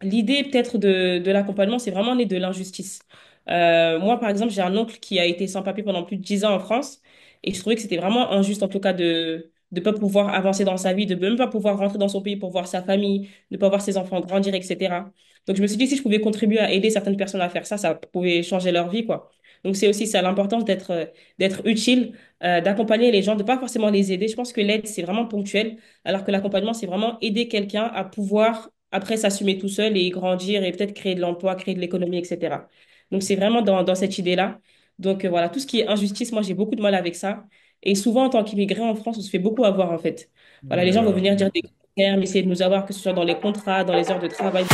L'idée peut-être de l'accompagnement, c'est vraiment né de l'injustice. Moi, par exemple, j'ai un oncle qui a été sans papier pendant plus de 10 ans en France et je trouvais que c'était vraiment injuste, en tout cas, de ne pas pouvoir avancer dans sa vie, de même pas pouvoir rentrer dans son pays pour voir sa famille, de ne pas voir ses enfants grandir, etc. Donc, je me suis dit, si je pouvais contribuer à aider certaines personnes à faire ça, ça pouvait changer leur vie, quoi. Donc, c'est aussi ça l'importance d'être utile, d'accompagner les gens, de pas forcément les aider. Je pense que l'aide, c'est vraiment ponctuel, alors que l'accompagnement, c'est vraiment aider quelqu'un à pouvoir après s'assumer tout seul et grandir et peut-être créer de l'emploi, créer de l'économie, etc. Donc, c'est vraiment dans cette idée-là. Donc, voilà, tout ce qui est injustice, moi, j'ai beaucoup de mal avec ça. Et souvent, en tant qu'immigré en France, on se fait beaucoup avoir, en fait. Voilà, les gens vont Euh, venir dire des termes, essayer de nous avoir, que ce soit dans les contrats, dans les heures de travail.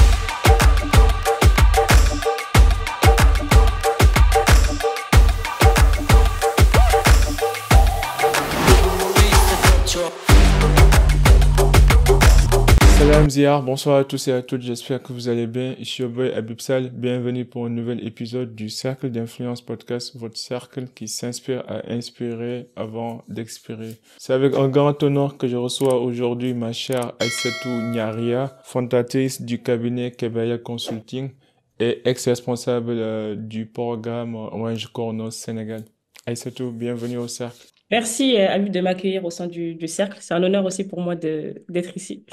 Salam Ziyar, bonsoir à tous et à toutes, j'espère que vous allez bien. Ici your boy Abib Sal, bienvenue pour un nouvel épisode du Cercle d'Influence Podcast, votre cercle qui s'inspire à inspirer avant d'expirer. C'est avec un grand honneur que je reçois aujourd'hui ma chère Aïssatou Nyaria, fondatrice du cabinet Kebaya Consulting et ex-responsable du programme Orange Corner Sénégal. Aïssatou, bienvenue au cercle. Merci, Alu, de m'accueillir au sein du cercle. C'est un honneur aussi pour moi d'être ici.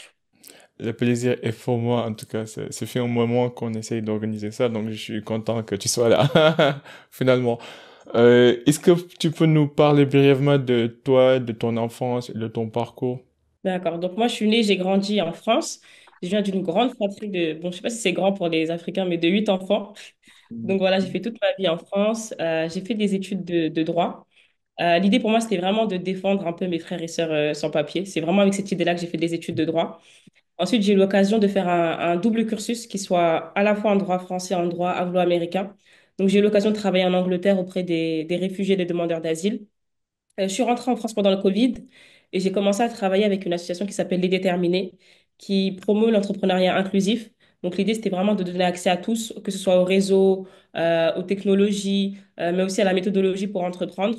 Le plaisir est pour moi, en tout cas. C'est fait un moment qu'on essaye d'organiser ça, donc je suis content que tu sois là, finalement. Est-ce que tu peux nous parler brièvement de toi, de ton enfance et de ton parcours? D'accord. Donc, moi, je suis née, j'ai grandi en France. Je viens d'une grande fratrie de, bon, je sais pas si c'est grand pour les Africains, mais de 8 enfants. Donc voilà, j'ai fait toute ma vie en France. J'ai fait des études de droit. L'idée pour moi, c'était vraiment de défendre un peu mes frères et sœurs sans papier. C'est vraiment avec cette idée-là que j'ai fait des études de droit. Ensuite, j'ai eu l'occasion de faire un double cursus qui soit à la fois en droit français et en droit anglo-américain. Donc j'ai eu l'occasion de travailler en Angleterre auprès des réfugiés et des demandeurs d'asile. Je suis rentrée en France pendant le Covid et j'ai commencé à travailler avec une association qui s'appelle Les Déterminés, qui promeut l'entrepreneuriat inclusif. Donc l'idée, c'était vraiment de donner accès à tous, que ce soit au réseau, aux technologies, mais aussi à la méthodologie pour entreprendre.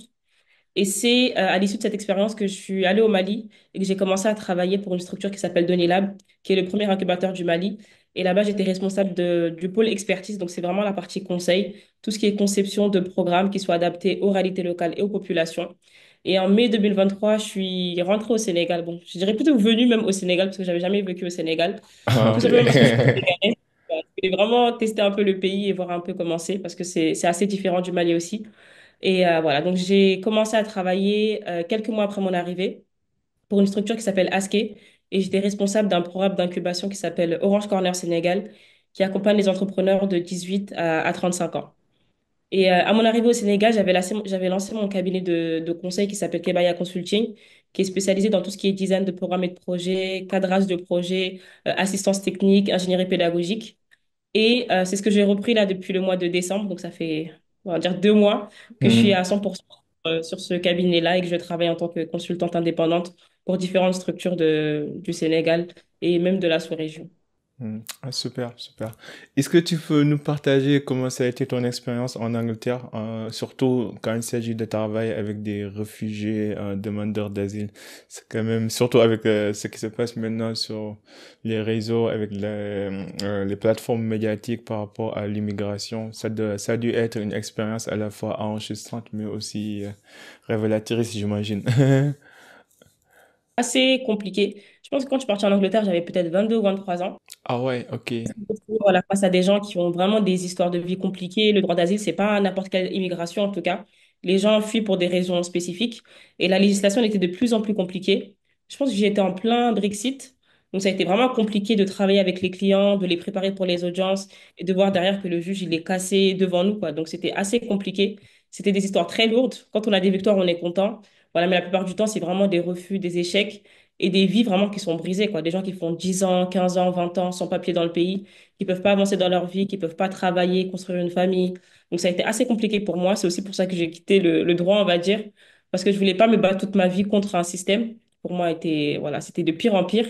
Et c'est à l'issue de cette expérience que je suis allée au Mali et que j'ai commencé à travailler pour une structure qui s'appelle Donelab, qui est le premier incubateur du Mali. Et là-bas, j'étais responsable du pôle expertise. Donc, c'est vraiment la partie conseil, tout ce qui est conception de programmes qui soient adaptés aux réalités locales et aux populations. Et en mai 2023, je suis rentrée au Sénégal. Bon, je dirais plutôt venue même au Sénégal parce que j'avais jamais vécu au Sénégal. Ah, Tout ok. simplement parce que je suis sénégalaise. Je voulais vraiment tester un peu le pays et voir un peu comment c'est parce que c'est assez différent du Mali aussi. Et voilà, donc j'ai commencé à travailler quelques mois après mon arrivée pour une structure qui s'appelle Aske et j'étais responsable d'un programme d'incubation qui s'appelle Orange Corner Sénégal qui accompagne les entrepreneurs de 18 à 35 ans. Et à mon arrivée au Sénégal, j'avais lancé mon cabinet de conseil qui s'appelle Kebaya Consulting, qui est spécialisé dans tout ce qui est design de programmes et de projets, cadrage de projets, assistance technique, ingénierie pédagogique. Et c'est ce que j'ai repris là depuis le mois de décembre. Donc, ça fait, on va dire, 2 mois que je suis Mhm. à 100% sur ce cabinet-là et que je travaille en tant que consultante indépendante pour différentes structures du Sénégal et même de la sous-région. Ah, super, super. Est-ce que tu peux nous partager comment ça a été ton expérience en Angleterre, surtout quand il s'agit de travail avec des réfugiés, demandeurs d'asile? C'est quand même, surtout avec ce qui se passe maintenant sur les réseaux, avec les plateformes médiatiques par rapport à l'immigration. Ça a dû être une expérience à la fois enrichissante, mais aussi révélatrice, j'imagine. Assez compliqué. Je pense que quand je suis partie en Angleterre, j'avais peut-être 22 ou 23 ans. Ah ouais, ok. Voilà, face à des gens qui ont vraiment des histoires de vie compliquées. Le droit d'asile, c'est pas n'importe quelle immigration, en tout cas. Les gens fuient pour des raisons spécifiques. Et la législation elle était de plus en plus compliquée. Je pense que j'étais en plein Brexit. Donc, ça a été vraiment compliqué de travailler avec les clients, de les préparer pour les audiences et de voir derrière que le juge, il est cassé devant nous, quoi. Donc, c'était assez compliqué. C'était des histoires très lourdes. Quand on a des victoires, on est content. Voilà, mais la plupart du temps, c'est vraiment des refus, des échecs et des vies vraiment qui sont brisées, quoi. Des gens qui font 10 ans, 15 ans, 20 ans sans papier dans le pays qui peuvent pas avancer dans leur vie, qui peuvent pas travailler, construire une famille. Donc ça a été assez compliqué pour moi. C'est aussi pour ça que j'ai quitté le droit, on va dire, parce que je voulais pas me battre toute ma vie contre un système. Pour moi, voilà, c'était de pire en pire.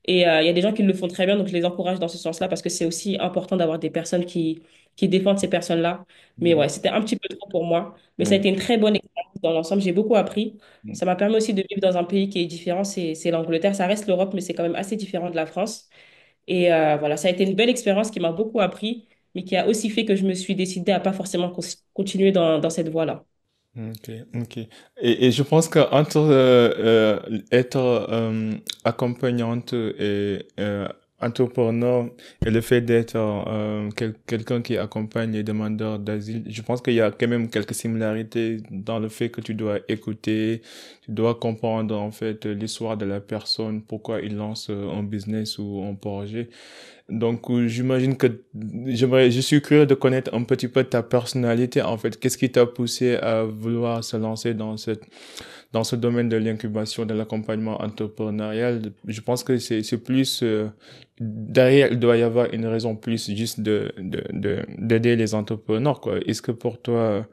Et il y a des gens qui le font très bien, donc je les encourage dans ce sens-là parce que c'est aussi important d'avoir des personnes qui défendent ces personnes-là. Mais ouais, c'était un petit peu trop pour moi. Mais ça a Mm. été une très bonne expérience dans l'ensemble. J'ai beaucoup appris. Mm. Ça m'a permis aussi de vivre dans un pays qui est différent. C'est l'Angleterre. Ça reste l'Europe, mais c'est quand même assez différent de la France. Et voilà, ça a été une belle expérience qui m'a beaucoup appris, mais qui a aussi fait que je me suis décidée à pas forcément continuer dans cette voie-là. Ok, ok. Et je pense qu'entre être accompagnante et entrepreneur et le fait d'être quelqu'un qui accompagne les demandeurs d'asile, je pense qu'il y a quand même quelques similarités dans le fait que tu dois écouter, tu dois comprendre en fait l'histoire de la personne, pourquoi il lance un business ou un projet. Donc, j'imagine que je suis curieux de connaître un petit peu ta personnalité, en fait. Qu'est-ce qui t'a poussé à vouloir se lancer dans ce domaine de l'incubation, de l'accompagnement entrepreneurial? Je pense que c'est plus, derrière, il doit y avoir une raison plus juste d'aider les entrepreneurs, quoi. Est-ce que pour toi,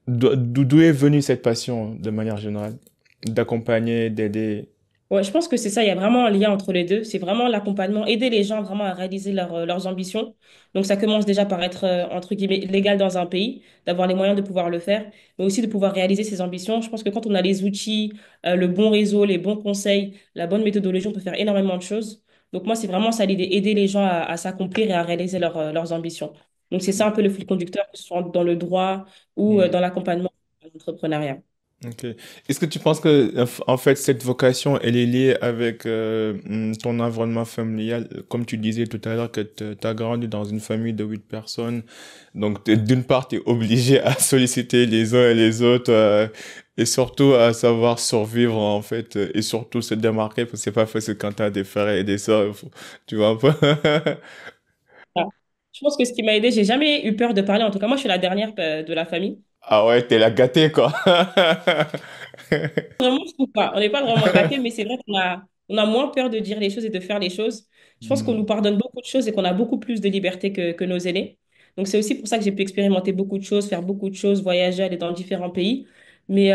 d'où est venue cette passion, de manière générale? D'accompagner, d'aider? Ouais, je pense que c'est ça, il y a vraiment un lien entre les deux. C'est vraiment l'accompagnement, aider les gens vraiment à réaliser leurs ambitions. Donc ça commence déjà par être, entre guillemets, légal dans un pays, d'avoir les moyens de pouvoir le faire, mais aussi de pouvoir réaliser ses ambitions. Je pense que quand on a les outils, le bon réseau, les bons conseils, la bonne méthodologie, on peut faire énormément de choses. Donc moi, c'est vraiment ça l'idée, aider les gens à s'accomplir et à réaliser leurs ambitions. Donc c'est ça un peu le fil conducteur, que ce soit dans le droit ou dans l'accompagnement à l'entrepreneuriat. Ok. Est-ce que tu penses que, en fait, cette vocation, elle est liée avec ton environnement familial? Comme tu disais tout à l'heure que tu as grandi dans une famille de 8 personnes. Donc, d'une part, tu es obligé à solliciter les uns et les autres et surtout à savoir survivre, en fait, et surtout se démarquer parce que c'est pas facile quand tu as des frères et des sœurs, tu vois un peu? Ah. Je pense que ce qui m'a aidé, j'ai jamais eu peur de parler. En tout cas, moi, je suis la dernière de la famille. Ah ouais, t'es la gâtée, quoi. Vraiment, je trouve pas. On n'est pas vraiment gâtés, mais c'est vrai on a moins peur de dire les choses et de faire les choses. Je pense qu'on nous Hmm. pardonne beaucoup de choses et qu'on a beaucoup plus de liberté que nos aînés. Donc, c'est aussi pour ça que j'ai pu expérimenter beaucoup de choses, faire beaucoup de choses, voyager, aller dans différents pays. Mais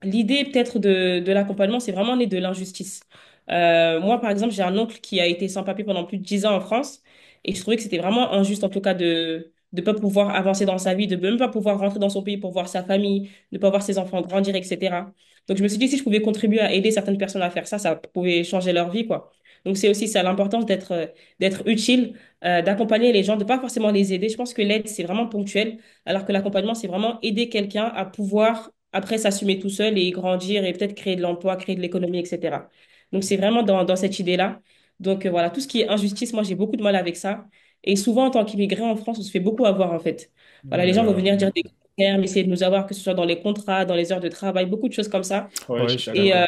l'idée peut-être de l'accompagnement, c'est vraiment né de l'injustice. Moi, par exemple, j'ai un oncle qui a été sans papier pendant plus de 10 ans en France et je trouvais que c'était vraiment injuste, en tout cas, de ne pas pouvoir avancer dans sa vie, de même pas pouvoir rentrer dans son pays pour voir sa famille, de ne pas voir ses enfants grandir, etc. Donc, je me suis dit, si je pouvais contribuer à aider certaines personnes à faire ça, ça pouvait changer leur vie, quoi. Donc, c'est aussi ça, l'importance d'être utile, d'accompagner les gens, de pas forcément les aider. Je pense que l'aide, c'est vraiment ponctuel, alors que l'accompagnement, c'est vraiment aider quelqu'un à pouvoir, après, s'assumer tout seul et grandir et peut-être créer de l'emploi, créer de l'économie, etc. Donc, c'est vraiment dans cette idée-là. Donc, voilà, tout ce qui est injustice, moi, j'ai beaucoup de mal avec ça. Et souvent, en tant qu'immigré en France, on se fait beaucoup avoir, en fait. Voilà, les Ouais, gens vont ouais. venir dire des termes, essayer de nous avoir, que ce soit dans les contrats, dans les heures de travail, beaucoup de choses comme ça. Ouais, je suis Et d'accord.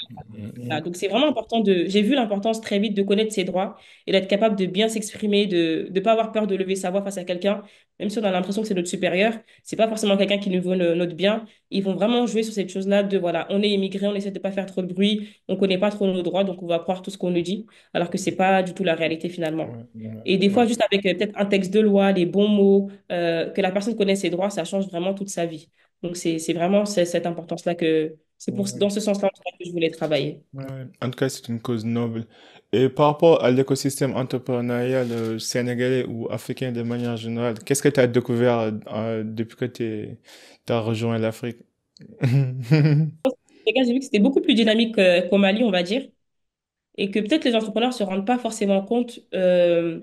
voilà, donc c'est vraiment important j'ai vu l'importance très vite de connaître ses droits et d'être capable de bien s'exprimer, de ne pas avoir peur de lever sa voix face à quelqu'un, même si on a l'impression que c'est notre supérieur, c'est pas forcément quelqu'un qui nous veut notre bien. Ils vont vraiment jouer sur cette chose-là de voilà, on est immigré, on essaie de pas faire trop de bruit, on connaît pas trop nos droits, donc on va croire tout ce qu'on nous dit, alors que c'est pas du tout la réalité finalement. Ouais, ouais, Et des ouais. fois, juste avec peut-être un texte de loi, les bons mots, que la personne connaisse ses droits, ça change vraiment toute sa vie. Donc, c'est vraiment cette importance-là que c'est Ouais. dans ce sens-là en tout cas, que je voulais travailler. Ouais. En tout cas, c'est une cause noble. Et par rapport à l'écosystème entrepreneurial sénégalais ou africain de manière générale, qu'est-ce que tu as découvert depuis que tu as rejoint l'Afrique? Les gars, j'ai vu que c'était beaucoup plus dynamique qu'au Mali, on va dire, et que peut-être les entrepreneurs ne se rendent pas forcément compte de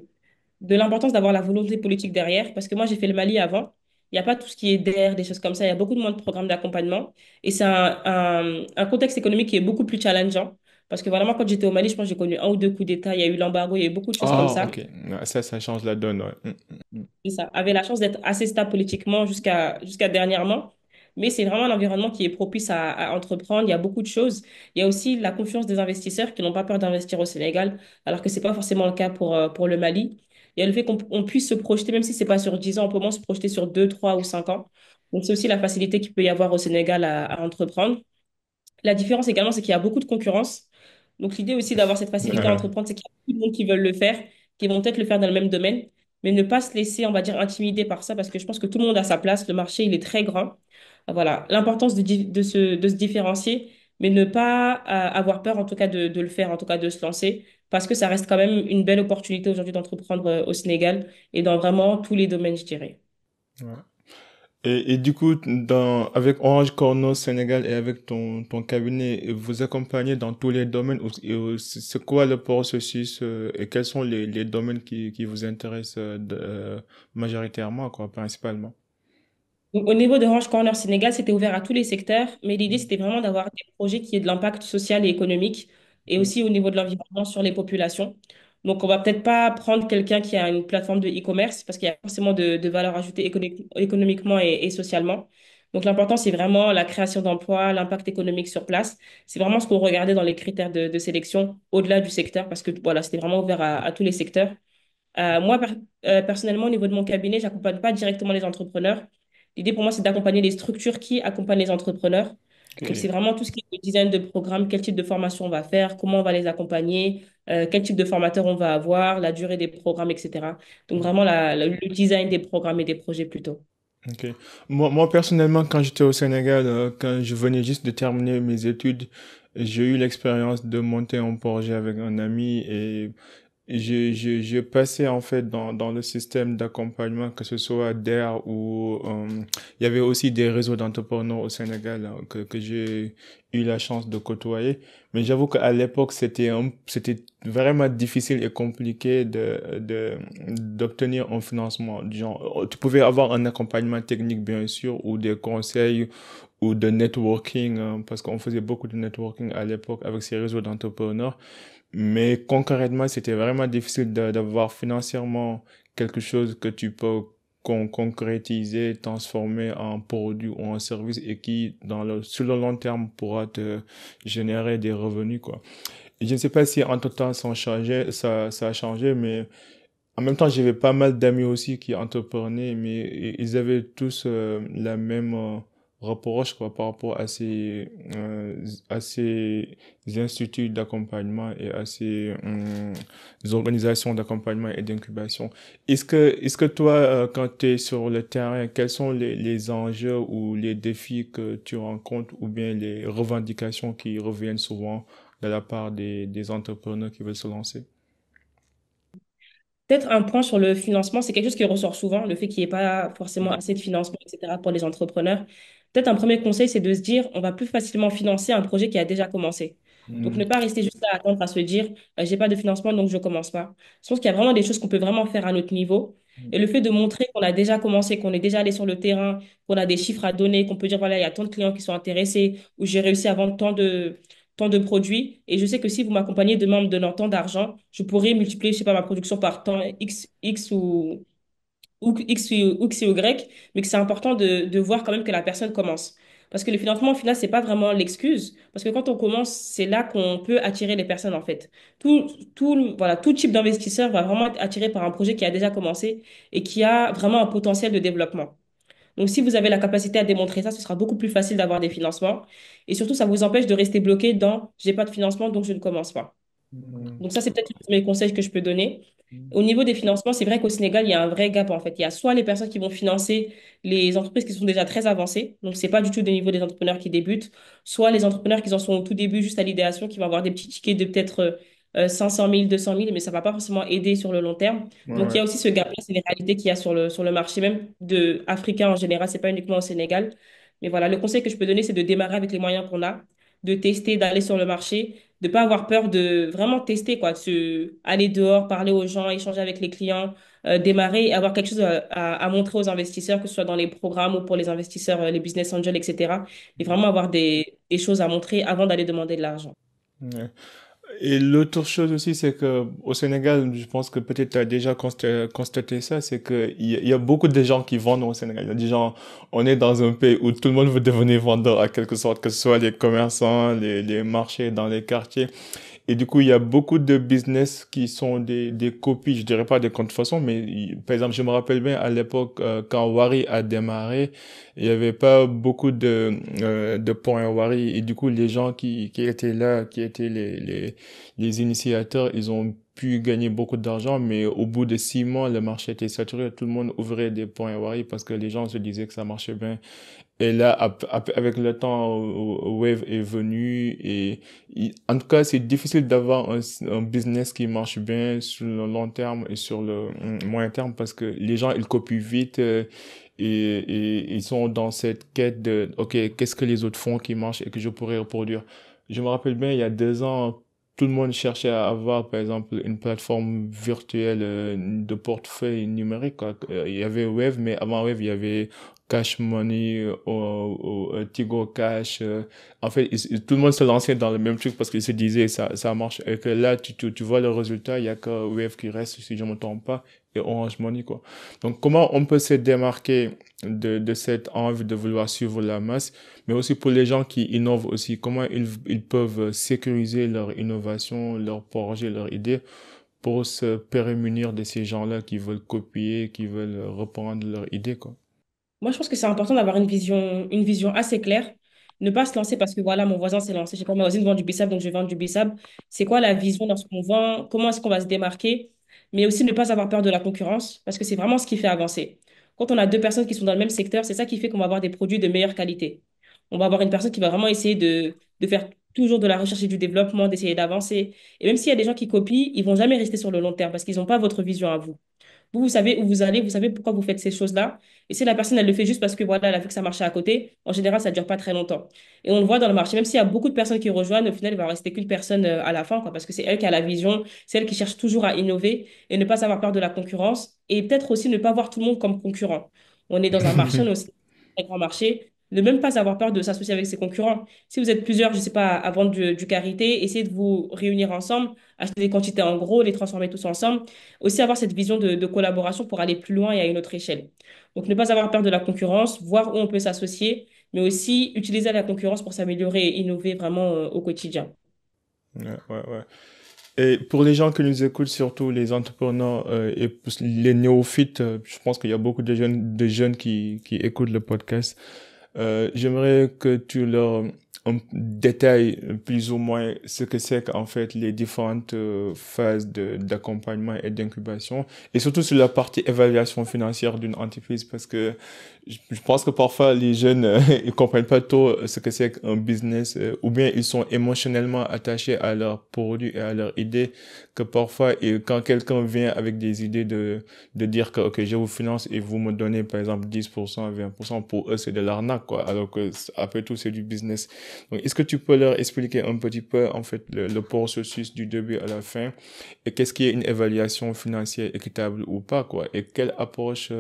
l'importance d'avoir la volonté politique derrière, parce que moi, j'ai fait le Mali avant. Il n'y a pas tout ce qui est DER, des choses comme ça. Il y a beaucoup moins de programmes d'accompagnement. Et c'est un contexte économique qui est beaucoup plus challengeant. Parce que vraiment, quand j'étais au Mali, je pense que j'ai connu un ou deux coups d'État. Il y a eu l'embargo, il y a eu beaucoup de choses comme Ah, ça. ok. Ouais, ça change la donne, ouais. C'est ça, avait la chance d'être assez stable politiquement jusqu'à dernièrement. Mais c'est vraiment un environnement qui est propice à entreprendre. Il y a beaucoup de choses. Il y a aussi la confiance des investisseurs qui n'ont pas peur d'investir au Sénégal, alors que c'est pas forcément le cas pour le Mali. Il y a le fait qu'on puisse se projeter, même si c'est pas sur 10 ans, on peut au moins se projeter sur 2 3 ou 5 ans. Donc c'est aussi la facilité qu'il peut y avoir au Sénégal à entreprendre. La différence également, c'est qu'il y a beaucoup de concurrence. Donc, l'idée aussi d'avoir cette facilité à entreprendre, c'est qu'il y a beaucoup de monde qui veulent le faire, qui vont peut-être le faire dans le même domaine, mais ne pas se laisser, on va dire, intimider par ça, parce que je pense que tout le monde a sa place. Le marché, il est très grand. Voilà, l'importance de se différencier, mais ne pas avoir peur, en tout cas, de le faire, en tout cas, de se lancer, parce que ça reste quand même une belle opportunité aujourd'hui d'entreprendre au Sénégal et dans vraiment tous les domaines, je dirais. Ouais. Et du coup, avec Orange Corno Sénégal et avec ton cabinet, vous accompagnez dans tous les domaines. C'est quoi le processus et quels sont les domaines qui vous intéressent majoritairement, quoi, principalement? Donc, au niveau de Orange Corner Sénégal, c'était ouvert à tous les secteurs, mais l'idée, c'était vraiment d'avoir des projets qui aient de l'impact social et économique, et aussi au niveau de l'environnement sur les populations. Donc, on va peut-être pas prendre quelqu'un qui a une plateforme de e-commerce, parce qu'il y a forcément de valeur ajoutée économiquement et socialement. Donc, l'important, c'est vraiment la création d'emplois, l'impact économique sur place. C'est vraiment ce qu'on regardait dans les critères de sélection, au-delà du secteur, parce que voilà, c'était vraiment ouvert à tous les secteurs. Moi, personnellement, au niveau de mon cabinet, j'accompagne pas directement les entrepreneurs. L'idée pour moi, c'est d'accompagner les structures qui accompagnent les entrepreneurs. Donc, c'est Ok. vraiment tout ce qui est le design de programme, quel type de formation on va faire, comment on va les accompagner, quel type de formateur on va avoir, la durée des programmes, etc. Donc, vraiment le design des programmes et des projets plutôt. Ok. Moi, personnellement, quand j'étais au Sénégal, quand je venais juste de terminer mes études, j'ai eu l'expérience de monter un projet avec un ami et j'ai passé en fait dans le système d'accompagnement, que ce soit DER ou il y avait aussi des réseaux d'entrepreneurs au Sénégal que j'ai eu la chance de côtoyer. Mais j'avoue qu'à l'époque, c'était vraiment difficile et compliqué d'obtenir un financement. Genre, tu pouvais avoir un accompagnement technique, bien sûr, ou des conseils ou de networking, parce qu'on faisait beaucoup de networking à l'époque avec ces réseaux d'entrepreneurs. Mais concrètement, c'était vraiment difficile d'avoir financièrement quelque chose que tu peux concrétiser, transformer en produit ou en service et qui, sur le long terme, pourra te générer des revenus, quoi. Et je ne sais pas si entre-temps ça a changé, mais en même temps, j'avais pas mal d'amis aussi qui entreprenaient, mais ils avaient tous la même reproche quoi, par rapport à ces instituts d'accompagnement et à ces organisations d'accompagnement et d'incubation. Est-ce que toi, quand tu es sur le terrain, quels sont les enjeux ou les défis que tu rencontres ou bien les revendications qui reviennent souvent de la part des entrepreneurs qui veulent se lancer? Peut-être un point sur le financement, c'est quelque chose qui ressort souvent, le fait qu'il n'y ait pas forcément assez de financement, etc., pour les entrepreneurs. Peut-être un premier conseil, c'est de se dire, on va plus facilement financer un projet qui a déjà commencé. Donc, ne Mm. pas rester juste à attendre à se dire, j'ai pas de financement, donc je commence pas. Je pense qu'il y a vraiment des choses qu'on peut vraiment faire à notre niveau. Et le fait de montrer qu'on a déjà commencé, qu'on est déjà allé sur le terrain, qu'on a des chiffres à donner, qu'on peut dire, voilà, il y a tant de clients qui sont intéressés, ou j'ai réussi à vendre tant de produits. Et je sais que si vous m'accompagnez demain, en me donnant tant d'argent, je pourrais multiplier, je sais pas, ma production par tant X ou X ou Y, mais que c'est important de voir quand même que la personne commence. Parce que le financement, au final, c'est pas vraiment l'excuse. Parce que quand on commence, c'est là qu'on peut attirer les personnes, en fait. Voilà, tout type d'investisseur va vraiment être attiré par un projet qui a déjà commencé et qui a vraiment un potentiel de développement. Donc, si vous avez la capacité à démontrer ça, ce sera beaucoup plus facile d'avoir des financements. Et surtout, ça vous empêche de rester bloqué dans j'ai pas de financement, donc je ne commence pas. Mm. Donc ça, c'est peut-être le premier conseil que je peux donner. Au niveau des financements, c'est vrai qu'au Sénégal, il y a un vrai gap en fait. Il y a soit les personnes qui vont financer les entreprises qui sont déjà très avancées, donc c'est pas du tout au niveau des entrepreneurs qui débutent, soit les entrepreneurs qui en sont au tout début, juste à l'idéation, qui vont avoir des petits tickets de peut-être 500 000, 200 000, mais ça va pas forcément aider sur le long terme. Ouais, Donc il y ouais. a aussi ce gap-là, c'est les réalités qu'il y a sur le marché même de africain en général, c'est pas uniquement au Sénégal. Mais voilà, le conseil que je peux donner, c'est de démarrer avec les moyens qu'on a, de tester, d'aller sur le marché, de pas avoir peur de vraiment tester, quoi, de aller dehors, parler aux gens, échanger avec les clients, démarrer et avoir quelque chose à montrer aux investisseurs, que ce soit dans les programmes ou pour les investisseurs, les business angels, etc. Et vraiment avoir des choses à montrer avant d'aller demander de l'argent. Ouais. Et l'autre chose aussi, c'est que au Sénégal, je pense que peut-être tu as déjà constaté ça, c'est que il y a beaucoup de gens qui vendent au Sénégal. Il y a des gens, on est dans un pays où tout le monde veut devenir vendeur à quelque sorte, que ce soit les commerçants, les marchés dans les quartiers. Et du coup, il y a beaucoup de business qui sont des copies, je dirais pas des contrefaçons, mais par exemple, je me rappelle bien à l'époque, quand Wari a démarré, il y avait pas beaucoup de points Wari. Et du coup, les gens qui étaient là, qui étaient les initiateurs, ils ont pu gagner beaucoup d'argent, mais au bout de 6 mois, le marché était saturé. Tout le monde ouvrait des points Wari parce que les gens se disaient que ça marchait bien. Et là, avec le temps, Wave est venu et en tout cas, c'est difficile d'avoir un business qui marche bien sur le long terme et sur le moyen terme parce que les gens, ils copient vite, et ils sont dans cette quête de, OK, qu'est-ce que les autres font qui marche et que je pourrais reproduire. Je me rappelle bien, il y a 2 ans, tout le monde cherchait à avoir, par exemple, une plateforme virtuelle de portefeuille numérique, quoi. Il y avait Wave, mais avant Wave, il y avait Cash Money, Tigo Cash. En fait, tout le monde se lançait dans le même truc parce qu'il se disait ça marche. Et que là, tu vois le résultat, il y a que Wave qui reste, si je ne me trompe pas, et Orange Money, quoi. Donc, comment on peut se démarquer de cette envie de vouloir suivre la masse, mais aussi pour les gens qui innovent aussi, comment ils peuvent sécuriser leur innovation, leur projet, leur idée pour se prémunir de ces gens-là qui veulent copier, qui veulent reprendre leur idée, quoi. Moi, je pense que c'est important d'avoir une vision assez claire. Ne pas se lancer parce que voilà, mon voisin s'est lancé. Je sais pas, moi aussi, de vendre du bissap, donc je vais vendre du bissap. C'est quoi la vision dans ce qu'on vend? Comment est-ce qu'on va se démarquer? Mais aussi ne pas avoir peur de la concurrence parce que c'est vraiment ce qui fait avancer. Quand on a deux personnes qui sont dans le même secteur, c'est ça qui fait qu'on va avoir des produits de meilleure qualité. On va avoir une personne qui va vraiment essayer de faire toujours de la recherche et du développement, d'essayer d'avancer. Et même s'il y a des gens qui copient, ils vont jamais rester sur le long terme parce qu'ils n'ont pas votre vision à vous. Vous savez où vous allez, vous savez pourquoi vous faites ces choses-là. Et si la personne, elle le fait juste parce que voilà, elle a vu que ça marchait à côté, en général, ça ne dure pas très longtemps. Et on le voit dans le marché, même s'il y a beaucoup de personnes qui rejoignent, au final, il va rester qu'une personne à la fin, quoi, parce que c'est elle qui a la vision, c'est elle qui cherche toujours à innover et ne pas avoir peur de la concurrence. Et peut-être aussi ne pas voir tout le monde comme concurrent. On est dans un marché, on est aussi un grand marché. Ne même pas avoir peur de s'associer avec ses concurrents. Si vous êtes plusieurs, je sais pas, à vendre du karité, essayez de vous réunir ensemble, acheter des quantités en gros, les transformer tous ensemble aussi avoir cette vision de collaboration pour aller plus loin et à une autre échelle. Donc, ne pas avoir peur de la concurrence, voir où on peut s'associer, mais aussi utiliser la concurrence pour s'améliorer et innover vraiment au quotidien. Ouais, ouais, ouais. Et pour les gens qui nous écoutent, surtout les entrepreneurs et les néophytes, je pense qu'il y a beaucoup de jeunes qui écoutent le podcast. J'aimerais que tu leur détailles plus ou moins ce que c'est qu'en fait les différentes phases d'accompagnement et d'incubation, et surtout sur la partie évaluation financière d'une entreprise, parce que je pense que parfois les jeunes ils comprennent pas trop ce que c'est qu'un business, ou bien ils sont émotionnellement attachés à leur produit et à leur idée, que parfois et quand quelqu'un vient avec des idées de dire que ok je vous finance et vous me donnez par exemple 10%, 20%, pour eux c'est de l'arnaque, quoi, alors que après tout c'est du business. Donc est-ce que tu peux leur expliquer un petit peu en fait le processus du début à la fin, et qu'est-ce qui est une évaluation financière équitable ou pas, quoi, et quelle approche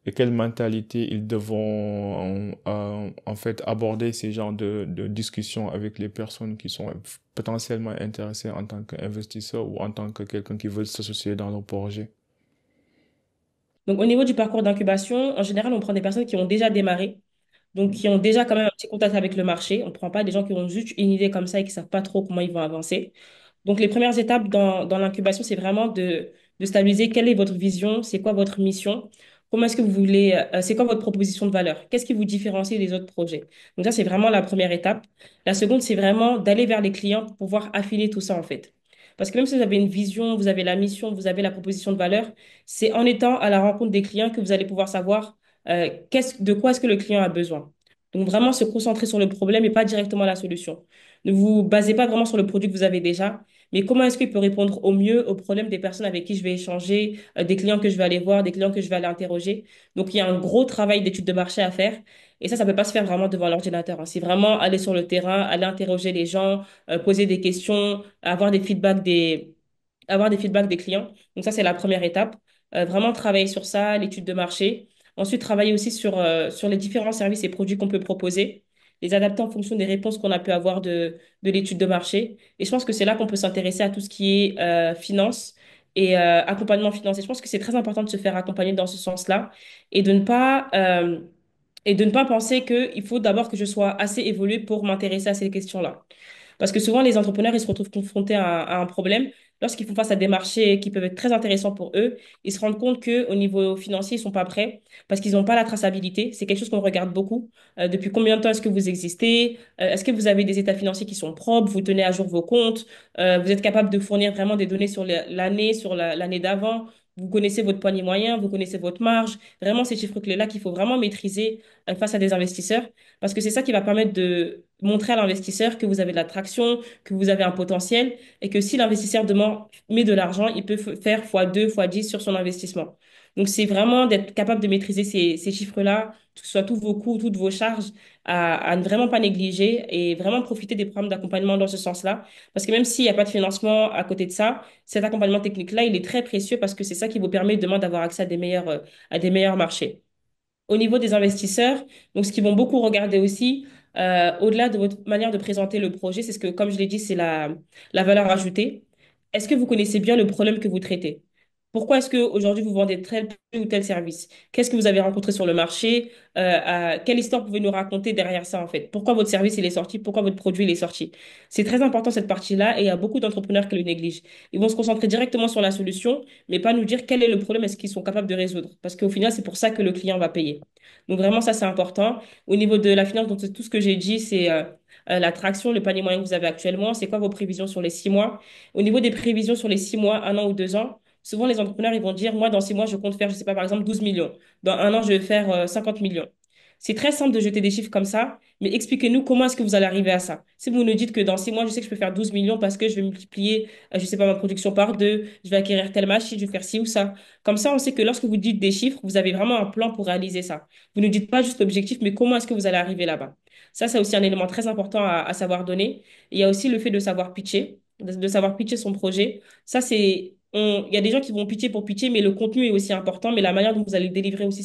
et quelle mentalité ils devront en fait aborder ces genres de discussions avec les personnes qui sont potentiellement intéressées en tant qu'investisseurs ou en tant que quelqu'un qui veut s'associer dans leur projet. Donc, au niveau du parcours d'incubation, en général, on prend des personnes qui ont déjà démarré, donc qui ont déjà quand même un petit contact avec le marché. On ne prend pas des gens qui ont juste une idée comme ça et qui ne savent pas trop comment ils vont avancer. Donc, les premières étapes dans l'incubation, c'est vraiment de stabiliser quelle est votre vision, c'est quoi votre mission, comment est-ce que vous voulez, c'est quoi votre proposition de valeur, qu'est-ce qui vous différencie des autres projets. Donc, ça, c'est vraiment la première étape. La seconde, c'est vraiment d'aller vers les clients pour pouvoir affiner tout ça, en fait. Parce que même si vous avez une vision, vous avez la mission, vous avez la proposition de valeur, c'est en étant à la rencontre des clients que vous allez pouvoir savoir de quoi est-ce que le client a besoin. Donc, vraiment se concentrer sur le problème et pas directement la solution. Ne vous basez pas vraiment sur le produit que vous avez déjà, mais comment est-ce qu'il peut répondre au mieux aux problèmes des personnes avec qui je vais échanger, des clients que je vais aller voir, des clients que je vais aller interroger. Donc, il y a un gros travail d'étude de marché à faire. Et ça ne peut pas se faire vraiment devant l'ordinateur, hein. C'est vraiment aller sur le terrain, aller interroger les gens, poser des questions, avoir des feedbacks des clients. Donc, ça, c'est la première étape. Vraiment travailler sur ça, l'étude de marché. Ensuite, travailler aussi sur les différents services et produits qu'on peut proposer, les adapter en fonction des réponses qu'on a pu avoir de l'étude de marché. Et je pense que c'est là qu'on peut s'intéresser à tout ce qui est finance et accompagnement financier. Je pense que c'est très important de se faire accompagner dans ce sens-là et de ne pas penser qu'il faut d'abord que je sois assez évoluée pour m'intéresser à ces questions-là. Parce que souvent, les entrepreneurs, ils se retrouvent confrontés à un problème. Lorsqu'ils font face à des marchés qui peuvent être très intéressants pour eux, ils se rendent compte qu'au niveau financier, ils sont pas prêts parce qu'ils n'ont pas la traçabilité. C'est quelque chose qu'on regarde beaucoup. Depuis combien de temps est-ce que vous existez? Est-ce que vous avez des états financiers qui sont propres? Vous tenez à jour vos comptes? Vous êtes capable de fournir vraiment des données sur l'année, sur l'année d'avant? Vous connaissez votre panier moyen, vous connaissez votre marge. Vraiment, ces chiffres clés-là qu'il faut vraiment maîtriser face à des investisseurs parce que c'est ça qui va permettre montrer à l'investisseur que vous avez de l'attraction, que vous avez un potentiel et que si l'investisseur demande, met de l'argent, il peut faire x2, x10 sur son investissement. Donc, c'est vraiment d'être capable de maîtriser ces chiffres-là, que ce soit tous vos coûts, toutes vos charges, à ne vraiment pas négliger et vraiment profiter des programmes d'accompagnement dans ce sens-là. Parce que même s'il n'y a pas de financement à côté de ça, cet accompagnement technique-là, il est très précieux parce que c'est ça qui vous permet demain d'avoir accès à des meilleurs marchés. Au niveau des investisseurs, donc ce qu'ils vont beaucoup regarder aussi, au-delà de votre manière de présenter le projet, c'est ce que, comme je l'ai dit, c'est la valeur ajoutée. Est-ce que vous connaissez bien le problème que vous traitez? Pourquoi est-ce qu'aujourd'hui vous vendez tel ou tel service? Qu'est-ce que vous avez rencontré sur le marché? Quelle histoire pouvez nous raconter derrière ça en fait? Pourquoi votre service il est sorti? Pourquoi votre produit il est sorti? C'est très important cette partie-là et il y a beaucoup d'entrepreneurs qui le négligent. Ils vont se concentrer directement sur la solution, mais pas nous dire quel est le problème, est-ce qu'ils sont capables de résoudre? Parce qu'au final, c'est pour ça que le client va payer. Donc vraiment, ça, c'est important. Au niveau de la finance, donc tout ce que j'ai dit, c'est la traction, le panier moyen que vous avez actuellement. C'est quoi vos prévisions sur les 6 mois? Au niveau des prévisions sur les 6 mois, 1 an ou 2 ans, souvent les entrepreneurs, ils vont dire, moi, dans 6 mois, je compte faire, je sais pas, par exemple, 12 millions. Dans 1 an, je vais faire 50 millions. C'est très simple de jeter des chiffres comme ça, mais expliquez-nous comment est-ce que vous allez arriver à ça. Si vous nous dites que dans 6 mois, je sais que je peux faire 12 millions parce que je vais multiplier, je sais pas, ma production par deux, je vais acquérir telle machine, je vais faire ci ou ça. Comme ça, on sait que lorsque vous dites des chiffres, vous avez vraiment un plan pour réaliser ça. Vous ne dites pas juste l'objectif, mais comment est-ce que vous allez arriver là-bas. Ça, c'est aussi un élément très important à savoir donner. Il y a aussi le fait de savoir pitcher, de savoir pitcher son projet. Ça, il y a des gens qui vont pitcher pour pitcher, mais le contenu est aussi important, mais la manière dont vous allez le délivrer aussi,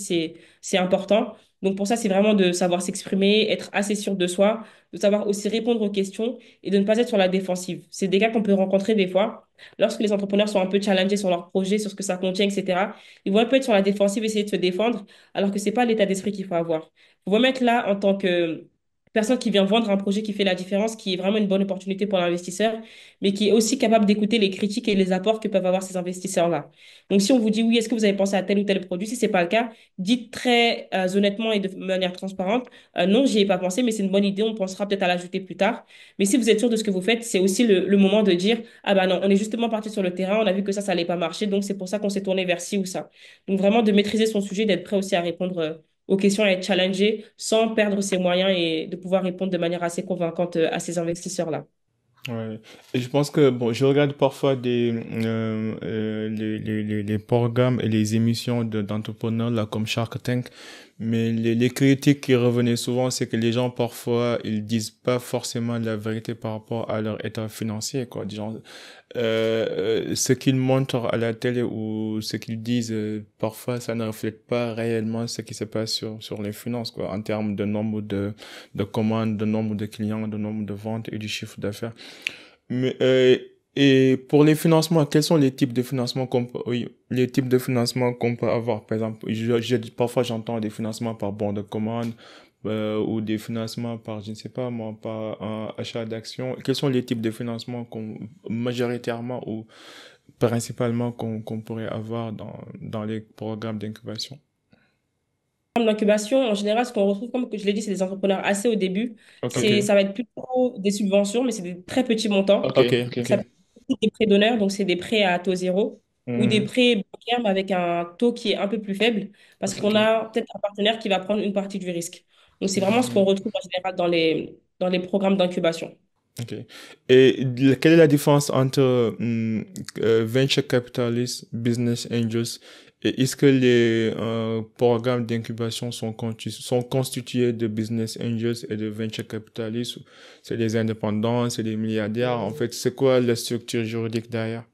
c'est important. Donc pour ça, c'est vraiment de savoir s'exprimer, être assez sûr de soi, de savoir aussi répondre aux questions et de ne pas être sur la défensive. C'est des cas qu'on peut rencontrer des fois. Lorsque les entrepreneurs sont un peu challengés sur leur projet, sur ce que ça contient, etc., ils vont un peu être sur la défensive, essayer de se défendre, alors que c'est pas l'état d'esprit qu'il faut avoir. Il faut vraiment être là en tant que personne qui vient vendre un projet qui fait la différence, qui est vraiment une bonne opportunité pour l'investisseur, mais qui est aussi capable d'écouter les critiques et les apports que peuvent avoir ces investisseurs-là. Donc, si on vous dit oui, est-ce que vous avez pensé à tel ou tel produit? Si c'est pas le cas, dites très honnêtement et de manière transparente, non, j'y ai pas pensé, mais c'est une bonne idée, on pensera peut-être à l'ajouter plus tard. Mais si vous êtes sûr de ce que vous faites, c'est aussi le moment de dire, ah bah non, on est justement parti sur le terrain, on a vu que ça allait pas marcher, donc c'est pour ça qu'on s'est tourné vers ci ou ça. Donc vraiment de maîtriser son sujet, d'être prêt aussi à répondre aux questions, à être challengé sans perdre ses moyens et de pouvoir répondre de manière assez convaincante à ces investisseurs-là. Ouais. Et je pense que, bon, je regarde parfois les programmes et les émissions d'entrepreneurs, là, comme Shark Tank, mais les critiques qui revenaient souvent, c'est que les gens, parfois, ils disent pas forcément la vérité par rapport à leur état financier, quoi. Genre, ce qu'ils montrent à la télé ou ce qu'ils disent, parfois, ça ne reflète pas réellement ce qui se passe sur les finances, quoi, en termes de nombre de commandes, de nombre de clients, de nombre de ventes et du chiffre d'affaires. Mais, et pour les financements, quels sont les types de financements oui, les types de financements qu'on peut avoir? Par exemple, parfois j'entends des financements par bon de commande, ou des financements par, je ne sais pas moi, par un achat d'actions. Quels sont les types de financements majoritairement ou principalement qu'on pourrait avoir dans les programmes d'incubation? L'incubation, en général, ce qu'on retrouve, comme que je l'ai dit, c'est des entrepreneurs assez au début. Ok. Ça va être plutôt des subventions, mais c'est des très petits montants. Ok, Ça ok. peut être des prêts d'honneur, donc c'est des prêts à taux zéro, ou des Mhm. prêts bancaires, mais avec un taux qui est un peu plus faible, parce qu'on Ok. a peut-être un partenaire qui va prendre une partie du risque. Donc c'est vraiment ce qu'on Mhm. retrouve en général dans les programmes d'incubation. Ok. Et quelle est la différence entre venture capitalists, business angels, et est-ce que les programmes d'incubation sont constitués de business angels et de venture capitalists? C'est des indépendants, c'est des milliardaires. En fait, c'est quoi la structure juridique derrière?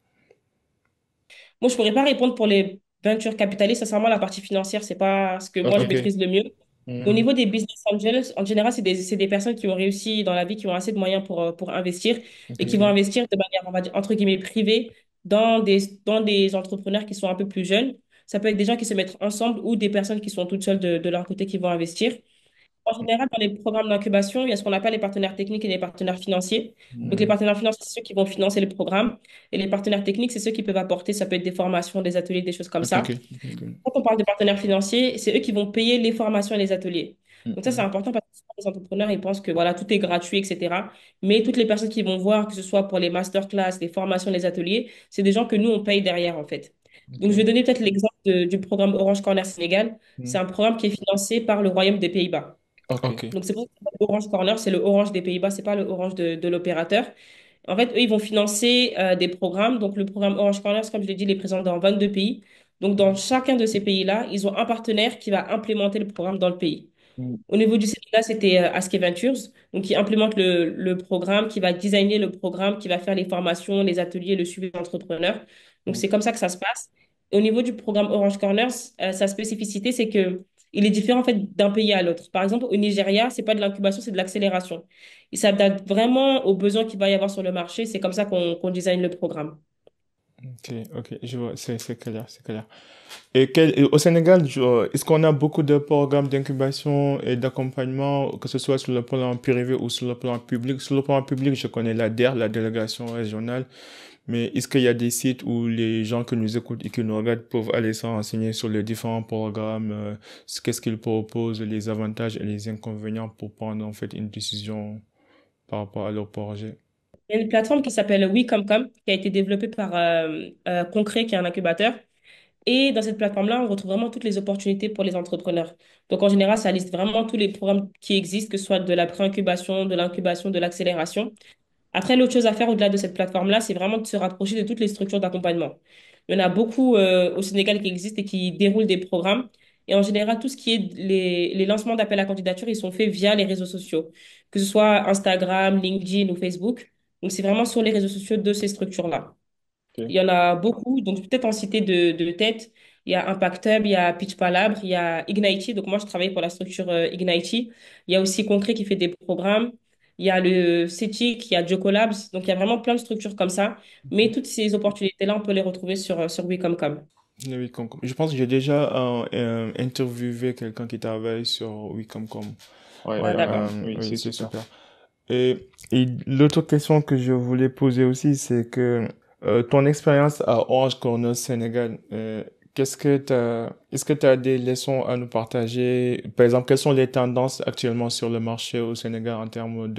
Moi, je pourrais pas répondre pour les ventures capitalistes, sincèrement, la partie financière, c'est pas ce que moi je Ok. maîtrise le mieux. Au Mhm. niveau des business angels, en général, c'est des personnes qui ont réussi dans la vie, qui ont assez de moyens pour investir et qui vont Ok. investir de manière, on va dire, entre guillemets, privée dans des entrepreneurs qui sont un peu plus jeunes. Ça peut être des gens qui se mettent ensemble ou des personnes qui sont toutes seules de leur côté qui vont investir. En général, dans les programmes d'incubation, il y a ce qu'on appelle les partenaires techniques et les partenaires financiers. Donc, les Mhm. partenaires financiers, c'est ceux qui vont financer le programme. Et les partenaires techniques, c'est ceux qui peuvent apporter, ça peut être des formations, des ateliers, des choses comme Ok. ça. Ok. Quand on parle de partenaires financiers, c'est eux qui vont payer les formations et les ateliers. Donc ça, c'est Mhm. important parce que souvent, les entrepreneurs, ils pensent que voilà, tout est gratuit, etc. Mais toutes les personnes qui vont voir, que ce soit pour les masterclass, les formations, les ateliers, c'est des gens que nous, on paye derrière, en fait. Donc, je vais Ok. donner peut-être l'exemple du programme Orange Corner Sénégal. C'est Mhm. un programme qui est financé par le Royaume des Pays-Bas. Ok. Donc, c'est pour ça que Orange Corner, c'est le Orange des Pays-Bas, c'est pas le Orange de l'opérateur. En fait, eux, ils vont financer des programmes. Donc, le programme Orange Corner, comme je l'ai dit, il est présent dans 22 pays. Donc, dans chacun de ces pays-là, ils ont un partenaire qui va implémenter le programme dans le pays. Mm. Au niveau du Sénégal, c'était Aske Ventures, donc qui implémente le programme, qui va designer le programme, qui va faire les formations, les ateliers, le suivi d'entrepreneurs. Donc, Mm. c'est comme ça que ça se passe. Et au niveau du programme Orange Corners, sa spécificité, c'est que il est différent en fait d'un pays à l'autre. Par exemple, au Nigeria, c'est pas de l'incubation, c'est de l'accélération. Il s'adapte vraiment aux besoins qu'il va y avoir sur le marché. C'est comme ça qu'on design le programme. Ok, ok, je vois, c'est clair, c'est clair. Et au Sénégal, est-ce qu'on a beaucoup de programmes d'incubation et d'accompagnement, que ce soit sur le plan privé ou sur le plan public? Sur le plan public, je connais la DER, la délégation régionale, mais est-ce qu'il y a des sites où les gens qui nous écoutent et qui nous regardent peuvent aller se renseigner sur les différents programmes, qu'est-ce qu'ils proposent, les avantages et les inconvénients pour prendre en fait une décision par rapport à leur projet? Il y a une plateforme qui s'appelle WeComCom, qui a été développée par Concret, qui est un incubateur. Et dans cette plateforme-là, on retrouve vraiment toutes les opportunités pour les entrepreneurs. Donc, en général, ça liste vraiment tous les programmes qui existent, que ce soit de la pré-incubation, de l'incubation, de l'accélération. Après, l'autre chose à faire au-delà de cette plateforme-là, c'est vraiment de se rapprocher de toutes les structures d'accompagnement. Il y en a beaucoup au Sénégal qui existent et qui déroulent des programmes. Et en général, tout ce qui est les lancements d'appels à candidature, ils sont faits via les réseaux sociaux, que ce soit Instagram, LinkedIn ou Facebook. Donc, c'est vraiment sur les réseaux sociaux de ces structures-là. Il Ok. y en a beaucoup, donc je vais peut-être en citer de tête. Il y a Impact Hub, il y a Pitch Palabre, il y a Ignity. Donc moi, je travaille pour la structure Ignity. Il y a aussi Concret qui fait des programmes. Il y a le CETIC, il y a Jocolabs. Donc il y a vraiment plein de structures comme ça. Mais toutes ces opportunités-là, on peut les retrouver sur Wecomcom. Oui, je pense que j'ai déjà interviewé quelqu'un qui travaille sur Wicom.com. Ouais, Ah, d'accord. oui, oui, c'est super. Et l'autre question que je voulais poser aussi, c'est que ton expérience à Orange Corner Sénégal, est-ce que tu as des leçons à nous partager? Par exemple, quelles sont les tendances actuellement sur le marché au Sénégal en termes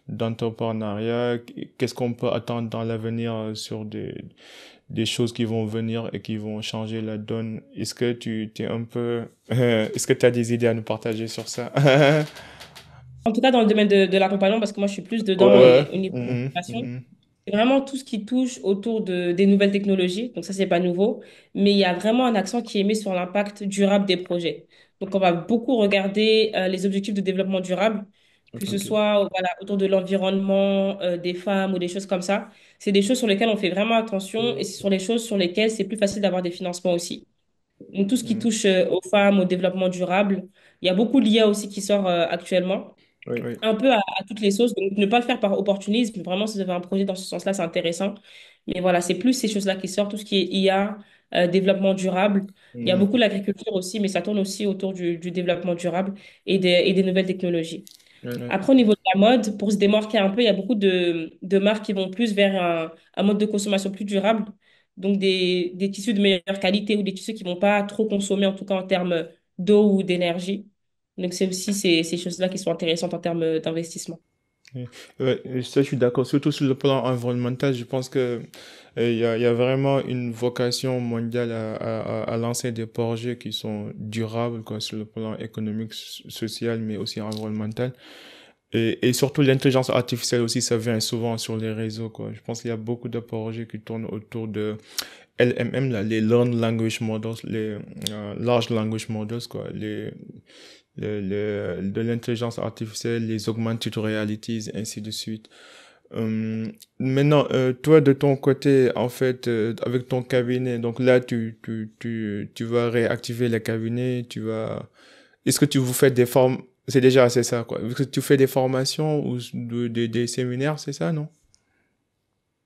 d'entrepreneuriat? Qu'est-ce qu'on peut attendre dans l'avenir sur des choses qui vont venir et qui vont changer la donne? Est-ce que tu t'es un peu, est-ce que tu as des idées à nous partager sur ça? En tout cas, dans le domaine de l'accompagnement, parce que moi, je suis plus dedans Ouais. et au niveau de Mhm, la formation. mhm. C'est vraiment tout ce qui touche autour des nouvelles technologies. Donc ça, c'est pas nouveau. Mais il y a vraiment un accent qui est mis sur l'impact durable des projets. Donc on va beaucoup regarder les objectifs de développement durable, que ce Ok. soit voilà, autour de l'environnement, des femmes ou des choses comme ça. C'est des choses sur lesquelles on fait vraiment attention et c'est sur les choses sur lesquelles c'est plus facile d'avoir des financements aussi. Donc tout ce qui Mhm. touche aux femmes, au développement durable. Il y a beaucoup d'IA aussi qui sort actuellement Oui. un peu à toutes les sauces. Donc, ne pas le faire par opportunisme. Vraiment, si vous avez un projet dans ce sens-là, c'est intéressant. Mais voilà, c'est plus ces choses-là qui sortent, tout ce qui est IA, développement durable. Il y a Mhm. beaucoup de l'agriculture aussi, mais ça tourne aussi autour du développement durable et des nouvelles technologies. Ouais. Après, au niveau de la mode, pour se démarquer un peu, il y a beaucoup de marques qui vont plus vers un mode de consommation plus durable. Donc, des tissus de meilleure qualité ou des tissus qui vont pas trop consommer, en tout cas en termes d'eau ou d'énergie. Donc, c'est aussi ces choses-là qui sont intéressantes en termes d'investissement. Oui. Ouais, et ça, je suis d'accord. Surtout sur le plan environnemental, je pense que il y a vraiment une vocation mondiale à lancer des projets qui sont durables, quoi, sur le plan économique, social, mais aussi environnemental. Et surtout l'intelligence artificielle aussi, ça vient souvent sur les réseaux, quoi. Je pense qu'il y a beaucoup de projets qui tournent autour de LMM, là, les Learn Language Models, les Large Language Models, quoi, de l'intelligence artificielle, les augmented realities, ainsi de suite. Maintenant, toi, de ton côté, en fait, avec ton cabinet, donc là, tu vas réactiver le cabinet, est-ce que tu vous faites des formes, c'est déjà assez ça, quoi. Est-ce que tu fais des formations ou des séminaires, c'est ça, non?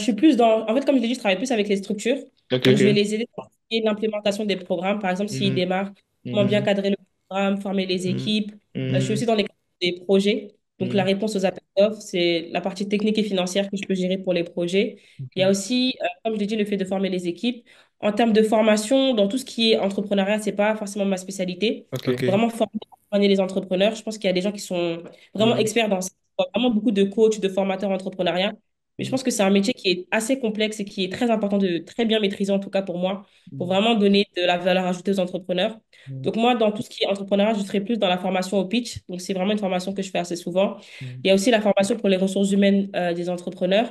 Je suis plus dans... En fait, comme je l'ai dit, je travaille plus avec les structures. Ok, Donc, je vais ok. les aider dans l'implémentation des programmes. Par exemple, s'ils Mhm, démarrent, comment bien mhm, cadrer le programme, former les mhm, équipes. Je suis mhm, aussi dans les des projets. Donc, la mhm. réponse aux appels d'offres, c'est la partie technique et financière que je peux gérer pour les projets. Il y a Ok, aussi, comme je l'ai dit, le fait de former les équipes. En termes de formation, dans tout ce qui est entrepreneuriat, c'est pas forcément ma spécialité. ok. Vraiment former les entrepreneurs. Je pense qu'il y a des gens qui sont vraiment Mhm, experts dans ça. Il y a vraiment beaucoup de coachs, de formateurs entrepreneuriat. Mais je pense que c'est un métier qui est assez complexe et qui est très important de très bien maîtriser, en tout cas pour moi, pour Mm. vraiment donner de la valeur ajoutée aux entrepreneurs. Mm. Donc moi, dans tout ce qui est entrepreneuriat, je serai plus dans la formation au pitch. Donc c'est vraiment une formation que je fais assez souvent. Mm. Il y a aussi la formation pour les ressources humaines des entrepreneurs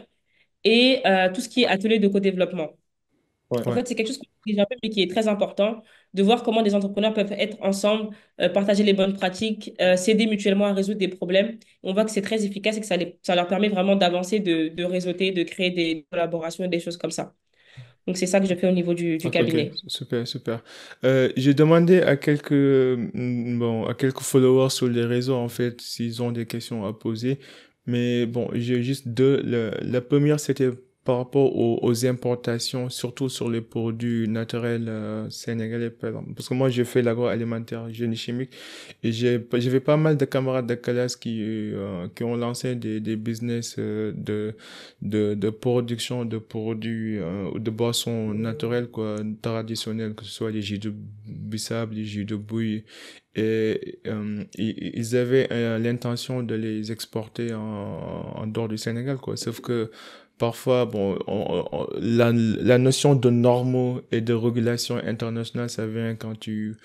et tout ce qui est atelier de co-développement. En Ouais. fait, c'est quelque chose qu'on néglige un peu, mais qui est très important, de voir comment des entrepreneurs peuvent être ensemble, partager les bonnes pratiques, s'aider mutuellement à résoudre des problèmes. On voit que c'est très efficace et que ça leur permet vraiment d'avancer, de réseauter, de créer des collaborations et des choses comme ça. Donc, c'est ça que je fais au niveau du Ok, cabinet. super, super. J'ai demandé à à quelques followers sur les réseaux, en fait, s'ils ont des questions à poser. Mais bon, j'ai juste deux. La première, c'était par rapport aux importations, surtout sur les produits naturels sénégalais, par exemple. Parce que moi, j'ai fait l'agroalimentaire, génie chimique, et j'avais pas mal de camarades de classe qui ont lancé des business de production de produits ou de boissons naturelles, quoi, traditionnelles, que ce soit les jus de bissap, les jus de bouille. Et ils avaient l'intention de les exporter en dehors du Sénégal, quoi. Sauf que parfois, bon, la notion de normaux et de régulation internationale, ça vient quand tu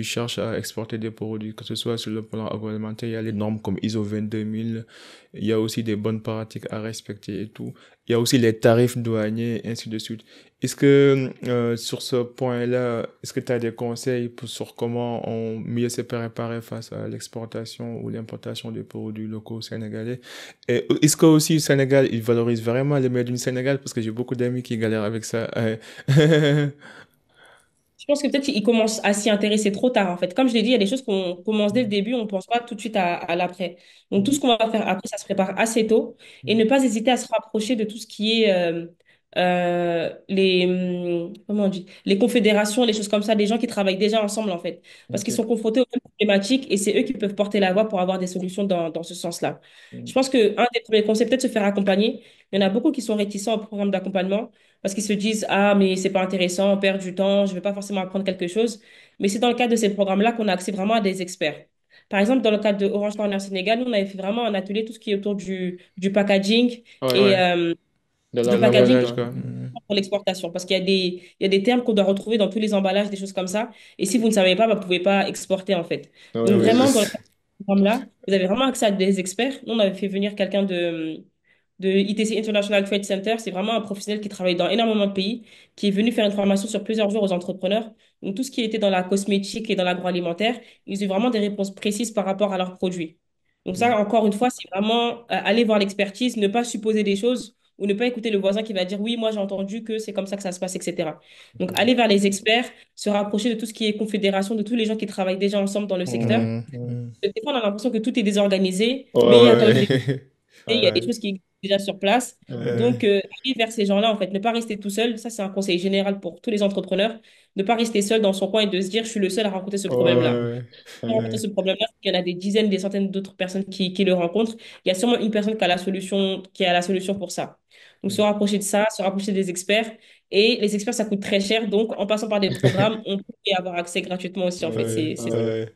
cherches à exporter des produits, que ce soit sur le plan agroalimentaire, il y a les normes comme ISO 22000, il y a aussi des bonnes pratiques à respecter et tout. Il y a aussi les tarifs douaniers, et ainsi de suite. Est-ce que sur ce point-là, est-ce que tu as des conseils sur comment on mieux se préparer face à l'exportation ou l'importation des produits locaux sénégalais? Et est-ce que aussi le Sénégal, il valorise vraiment les made in Sénégal? Parce que j'ai beaucoup d'amis qui galèrent avec ça. Je pense que peut-être qu'ils commencent à s'y intéresser trop tard, en fait. Comme je l'ai dit, il y a des choses qu'on commence dès le début, on ne pense pas tout de suite à l'après. Donc, tout ce qu'on va faire après, ça se prépare assez tôt et ne pas hésiter à se rapprocher de tout ce qui est comment on dit, les confédérations, les choses comme ça, des gens qui travaillent déjà ensemble, en fait. Parce qu'ils Ok. sont confrontés aux mêmes problématiques et c'est eux qui peuvent porter la voix pour avoir des solutions dans ce sens-là. Je pense qu'un des premiers conseils, peut-être se faire accompagner. Il y en a beaucoup qui sont réticents au programme d'accompagnement parce qu'ils se disent, ah, mais c'est pas intéressant, on perd du temps, je vais pas forcément apprendre quelque chose. Mais c'est dans le cadre de ces programmes-là qu'on a accès vraiment à des experts. Par exemple, dans le cadre de Orange Corner Sénégal, nous, on avait fait vraiment un atelier, tout ce qui est autour du packaging Ouais, et ouais. De du packaging l'emballage, quoi. pour l'exportation. Parce il y a des termes qu'on doit retrouver dans tous les emballages, des choses comme ça. Et si vous ne savez pas, bah, vous ne pouvez pas exporter, en fait. Ouais, Donc, ouais. vraiment, dans le cadre de ce programme-là, vous avez vraiment accès à des experts. Nous, on avait fait venir quelqu'un de ITC International Trade Center. C'est vraiment un professionnel qui travaille dans énormément de pays, qui est venu faire une formation sur plusieurs jours aux entrepreneurs. Donc, tout ce qui était dans la cosmétique et dans l'agroalimentaire, ils ont eu vraiment des réponses précises par rapport à leurs produits. Donc, ça, encore une fois, c'est vraiment aller voir l'expertise, ne pas supposer des choses ou ne pas écouter le voisin qui va dire, oui, moi, j'ai entendu que c'est comme ça que ça se passe, etc. Donc, aller vers les experts, se rapprocher de tout ce qui est confédération, de tous les gens qui travaillent déjà ensemble dans le secteur. Des fois, on a l'impression que tout est désorganisé, Ouais, mais il y a quand même des ouais. il y a des Ouais. choses qui existent déjà sur place. Donc, aller vers ces gens-là, en fait, ne pas rester tout seul. Ça, c'est un conseil général pour tous les entrepreneurs. Ne pas rester seul dans son coin et de se dire, je suis le seul à rencontrer ce Ouais, problème-là. ouais, À rencontrer ouais. ce problème-là, c'est qu'il y en a des dizaines, des centaines d'autres personnes qui le rencontrent. Il y a sûrement une personne qui a la solution pour ça. Donc, se rapprocher de ça, se rapprocher des experts. Et les experts, ça coûte très cher. Donc, en passant par des programmes, on peut y avoir accès gratuitement aussi, en fait. Ouais, C'est ça. ouais.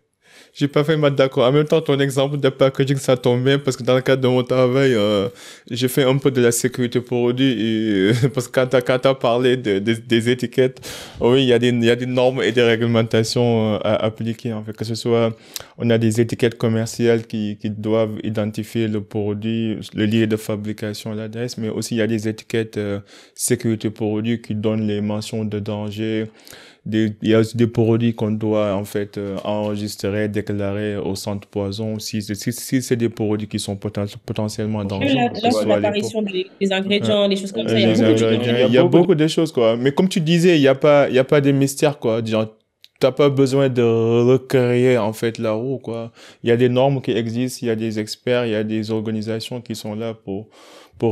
J'ai pas fait mal d'accord. En même temps, ton exemple de packaging, ça tombe bien parce que dans le cadre de mon travail, j'ai fait un peu de la sécurité produit et parce que quand t'as parlé des étiquettes, oui, il y a des normes et des réglementations à appliquer, en fait. Que ce soit, on a des étiquettes commerciales qui doivent identifier le produit, le lieu de fabrication, l'adresse, mais aussi il y a des étiquettes sécurité produit qui donnent les mentions de danger, il y a aussi des produits qu'on doit en fait enregistrer, déclarer au centre poison. Si c'est des produits qui sont potentiellement Même dangereux, que là, ce sur soit les pots, l'apparition des ingrédients, des choses comme ça, il y a les beaucoup de choses. ingrédients, il y a beaucoup de choses quoi. Mais comme tu disais, il y a pas de mystère quoi. Genre, t'as pas besoin de recréer en fait la roue quoi. Il y a des normes qui existent, il y a des experts, il y a des organisations qui sont là pour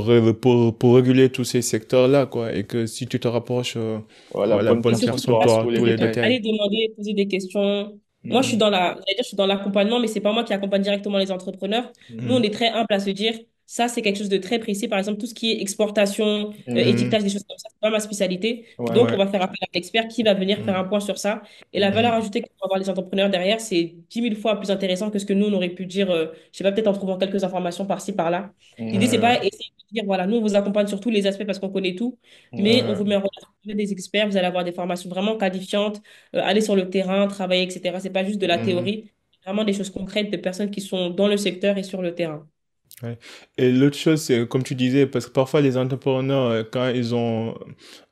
réguler tous ces secteurs-là, quoi. Et que si tu te rapproches, la Et bonne surtout, personne, pas tu auras tous les supposer, détails. aller demander, poser des questions. Moi, Mhm. j'allais dire, je suis dans l'accompagnement, mais c'est pas moi qui accompagne directement les entrepreneurs. Nous, on Mhm. est très humble à se dire, Ça, c'est quelque chose de très précis. Par exemple, tout ce qui est exportation, Mhm. étiquetage, des choses comme ça, c'est pas ma spécialité. Ouais, Donc, on ouais. va faire appel à un expert qui va venir faire Mhm. un point sur ça. Et la valeur Mhm. ajoutée qu'on va avoir les entrepreneurs derrière, c'est 10 000 fois plus intéressant que ce que nous, on aurait pu dire, je sais pas, peut-être en trouvant quelques informations par-ci, par-là. L'idée, c'est Ouais, pas essayer de dire, voilà, nous, on vous accompagne sur tous les aspects parce qu'on connaît tout, mais on ouais. vous met en relation avec des experts, vous allez avoir des formations vraiment qualifiantes, aller sur le terrain, travailler, etc. C'est pas juste de la Mhm. théorie, c'est vraiment des choses concrètes de personnes qui sont dans le secteur et sur le terrain. Ouais. Et l'autre chose, c'est comme tu disais, parce que parfois les entrepreneurs, quand ils ont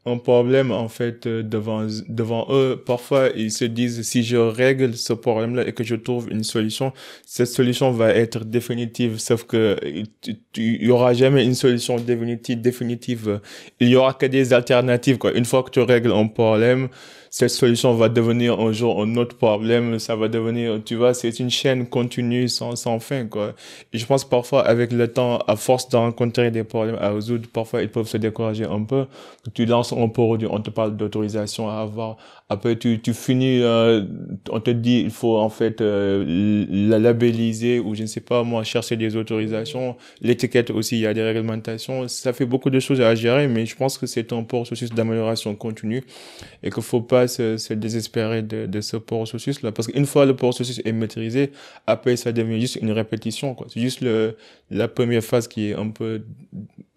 un problème en fait devant eux, parfois ils se disent si je règle ce problème-là et que je trouve une solution, cette solution va être définitive. Sauf que il y aura jamais une solution définitive. Il y aura que des alternatives, quoi. Une fois que tu règles un problème, cette solution va devenir un jour un autre problème. Ça va devenir, tu vois, c'est une chaîne continue sans fin, quoi. Et je pense parfois avec le temps, à force de rencontrer des problèmes à résoudre, parfois ils peuvent se décourager un peu. Tu lances un produit, on te parle d'autorisation à avoir. Après, tu finis, on te dit, il faut en fait la labelliser ou je ne sais pas moi, chercher des autorisations. L'étiquette aussi, il y a des réglementations. Ça fait beaucoup de choses à gérer, mais je pense que c'est un processus d'amélioration continue et qu'il faut pas se désespérer de ce processus-là. Parce qu'une fois le processus est maîtrisé, après, ça devient juste une répétition, quoi. C'est juste la première phase qui est un peu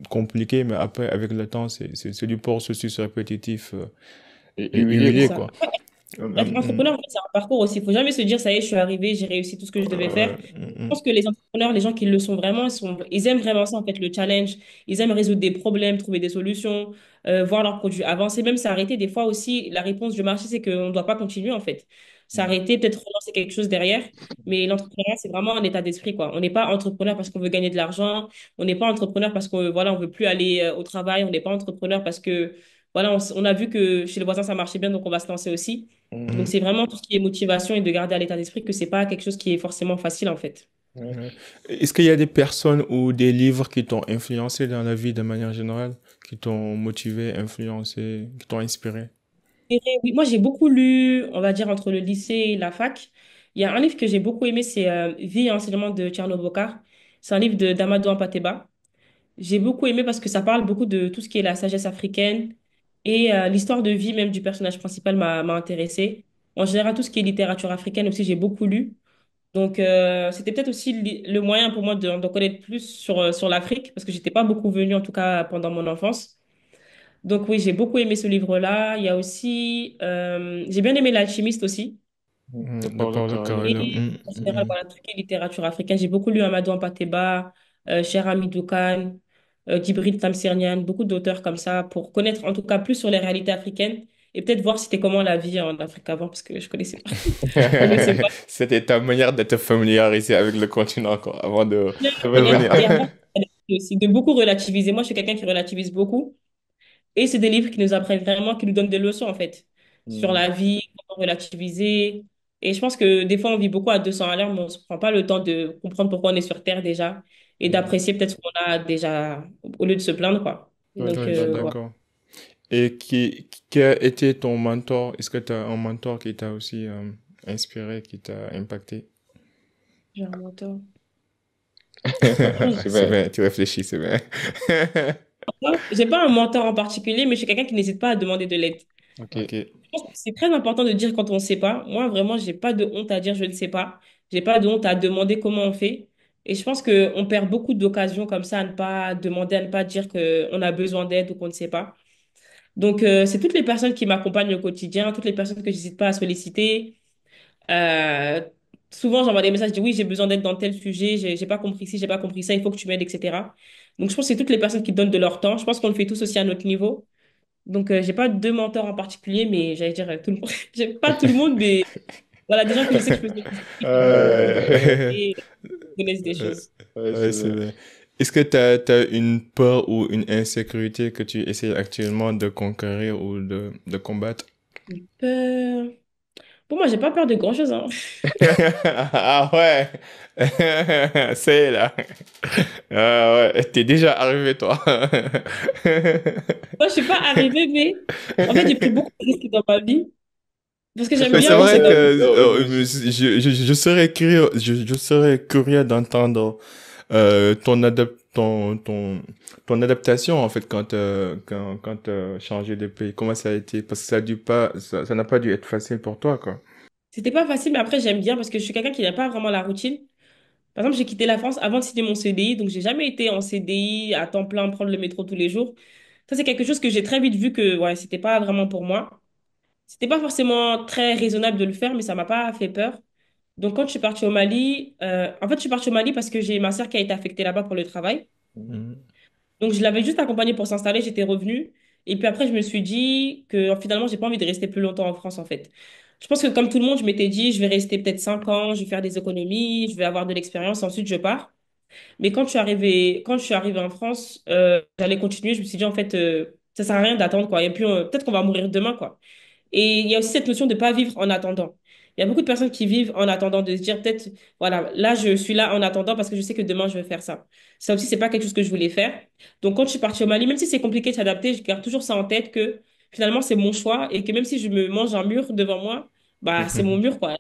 compliquée, mais après, avec le temps, c'est du processus répétitif, Et et c'est huilé, ça. quoi. Être entrepreneur, en fait, c'est un parcours aussi. Il ne faut jamais se dire, ça y est, je suis arrivé, j'ai réussi tout ce que je devais faire. Je pense que les entrepreneurs, les gens qui le sont vraiment, ils aiment vraiment ça, en fait, le challenge. Ils aiment résoudre des problèmes, trouver des solutions, voir leurs produits avancer, même s'arrêter. Des fois aussi, la réponse du marché, c'est qu'on ne doit pas continuer, en fait. S'arrêter, peut-être relancer quelque chose derrière. Mais l'entrepreneuriat, c'est vraiment un état d'esprit, quoi. On n'est pas entrepreneur parce qu'on veut gagner de l'argent. On n'est pas entrepreneur parce qu'on, voilà, on veut plus aller au travail. On n'est pas entrepreneur parce que, voilà, on a vu que chez le voisin, ça marchait bien, donc on va se lancer aussi. Donc, Mhm. c'est vraiment tout ce qui est motivation et de garder à l'état d'esprit que c'est pas quelque chose qui est forcément facile, en fait. Ouais. Est-ce qu'il y a des personnes ou des livres qui t'ont influencé dans la vie de manière générale, qui t'ont motivé, influencé, qui t'ont inspiré? Et oui, moi, j'ai beaucoup lu, on va dire, entre le lycée et la fac. Il y a un livre que j'ai beaucoup aimé, c'est Vie et enseignement de Tcherno Bokar. C'est un livre de d'Amadou Hampâté-Bâ. J'ai beaucoup aimé parce que ça parle beaucoup de tout ce qui est la sagesse africaine et l'histoire de vie même du personnage principal m'a intéressée. En général, tout ce qui est littérature africaine aussi, j'ai beaucoup lu. Donc, c'était peut-être aussi le moyen pour moi de connaître plus sur l'Afrique, parce que j'étais pas beaucoup venue, en tout cas pendant mon enfance. Donc, oui, j'ai beaucoup aimé ce livre-là. Il y a aussi, j'ai bien aimé L'Alchimiste aussi. De Paulo Coelho. Et en général, voilà, tout ce qui est littérature africaine. J'ai beaucoup lu Amadou Hampâté-Bâ, Cher Hamidou Kane, Djibril Tamsir beaucoup d'auteurs comme ça, pour connaître en tout cas plus sur les réalités africaines et peut-être voir c'était comment la vie en Afrique avant, parce que je connaissais pas. Je connaissais pas. C'était ta manière de te familiariser avec le continent, quoi, avant de venir. Et avant, aussi de beaucoup relativiser. Moi, je suis quelqu'un qui relativise beaucoup. Et c'est des livres qui nous apprennent vraiment, qui nous donnent des leçons, en fait, sur la vie, comment relativiser. Et je pense que des fois, on vit beaucoup à 200 à l'heure, mais on ne se prend pas le temps de comprendre pourquoi on est sur Terre déjà et d'apprécier peut-être ce qu'on a déjà au lieu de se plaindre, quoi. Et Oui, donc, je suis voilà. d'accord. Et qui a été ton mentor? Est-ce que tu as un mentor qui t'a aussi inspiré, qui t'a impacté? J'ai un mentor. Franchement, C'est bien, tu réfléchis, c'est bien. j'ai pas un mentor en particulier, mais je suis quelqu'un qui n'hésite pas à demander de l'aide. Ok. Je pense que c'est très important de dire quand on ne sait pas. Moi, vraiment, j'ai pas de honte à dire je ne sais pas. J'ai pas de honte à demander comment on fait. Et je pense qu'on perd beaucoup d'occasions comme ça à ne pas demander, à ne pas dire qu'on a besoin d'aide ou qu'on ne sait pas. Donc, c'est toutes les personnes qui m'accompagnent au quotidien, toutes les personnes que j'hésite pas à solliciter. Euh, Souvent, j'envoie des messages, je dis oui, j'ai besoin d'aide dans tel sujet, j'ai pas compris ci, j'ai pas compris ça, il faut que tu m'aides, etc. Donc, je pense que c'est toutes les personnes qui donnent de leur temps. Je pense qu'on le fait tous aussi à notre niveau. Donc, j'ai pas de mentor en particulier, mais j'allais dire tout le monde. J'ai pas tout le monde, mais voilà, des gens que je sais que je peux solliciter, qui peuvent Euh, m'aider, qui connaissent des euh, choses. ouais, c'est vrai. Est-ce que t'as une peur ou une insécurité que tu essaies actuellement de conquérir ou de combattre? Euh, Pour moi, j'ai pas peur de grand-chose, hein. Ah ouais, c'est là. Ah ouais, t'es déjà arrivé toi. Moi, je suis pas arrivée, mais en fait, j'ai pris beaucoup de risques dans ma vie parce que j'aime Mais c'est bien vrai aussi. que je serais curieux, je serais curieux d'entendre ton ton, ton, ton adaptation, en fait, quand t'as changé de pays? Comment ça a été? Parce que ça n'a pas dû être facile pour toi, quoi. C'était pas facile, mais après, j'aime bien parce que je suis quelqu'un qui n'a pas vraiment la routine. Par exemple, j'ai quitté la France avant de signer mon CDI, donc j'ai jamais été en CDI à temps plein, prendre le métro tous les jours. Ça, c'est quelque chose que j'ai très vite vu que ouais, c'était pas vraiment pour moi. C'était pas forcément très raisonnable de le faire, mais ça m'a pas fait peur. Donc, quand je suis partie au Mali, en fait, je suis partie au Mali parce que j'ai ma sœur qui a été affectée là-bas pour le travail. Mhm. Donc, je l'avais juste accompagnée pour s'installer, j'étais revenue. Et puis après, je me suis dit que finalement, j'ai pas envie de rester plus longtemps en France, en fait. Je pense que comme tout le monde, je m'étais dit, je vais rester peut-être 5 ans, je vais faire des économies, je vais avoir de l'expérience, ensuite je pars. Mais quand je suis arrivée en France, j'allais continuer. Je me suis dit, en fait, ça sert à rien d'attendre, quoi. Et puis, peut-être qu'on va mourir demain, quoi. Et il y a aussi cette notion de pas vivre en attendant. Il y a beaucoup de personnes qui vivent en attendant de se dire, peut-être, voilà, là, je suis là en attendant parce que je sais que demain, je vais faire ça. Ça aussi, c'est pas quelque chose que je voulais faire. Donc, quand je suis partie au Mali, même si c'est compliqué de s'adapter, je garde toujours ça en tête que finalement, c'est mon choix et que même si je me mange un mur devant moi, bah, c'est mon mur, quoi.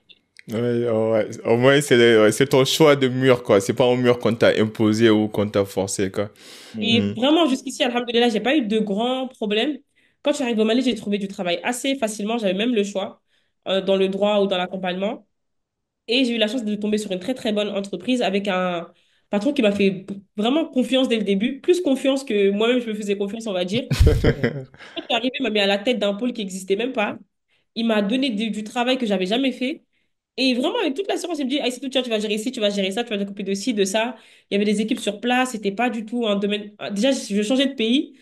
Ouais, ouais. Au moins, ouais, c'est ton choix de mur, quoi. C'est pas un mur qu'on t'a imposé ou qu'on t'a forcé, quoi. Et Mhm. vraiment, jusqu'ici, alhamdoulilah, j'ai pas eu de grands problèmes. Quand je suis arrivée au Mali, j'ai trouvé du travail assez facilement. J'avais même le choix dans le droit ou dans l'accompagnement. Et j'ai eu la chance de tomber sur une très, très bonne entreprise avec un patron qui m'a fait vraiment confiance dès le début. Plus confiance que moi-même, je me faisais confiance, on va dire. Quand je suis arrivée, il m'a mis à la tête d'un pôle qui n'existait même pas. Il m'a donné du travail que j'avais jamais fait. Et vraiment, avec toute l'assurance, il me dit, ah, c'est tout, tiens, tu vas gérer ci, tu vas gérer ça, tu vas t'occuper de ci, de ça. Il y avait des équipes sur place, c'était pas du tout un domaine. Déjà, je changeais de pays.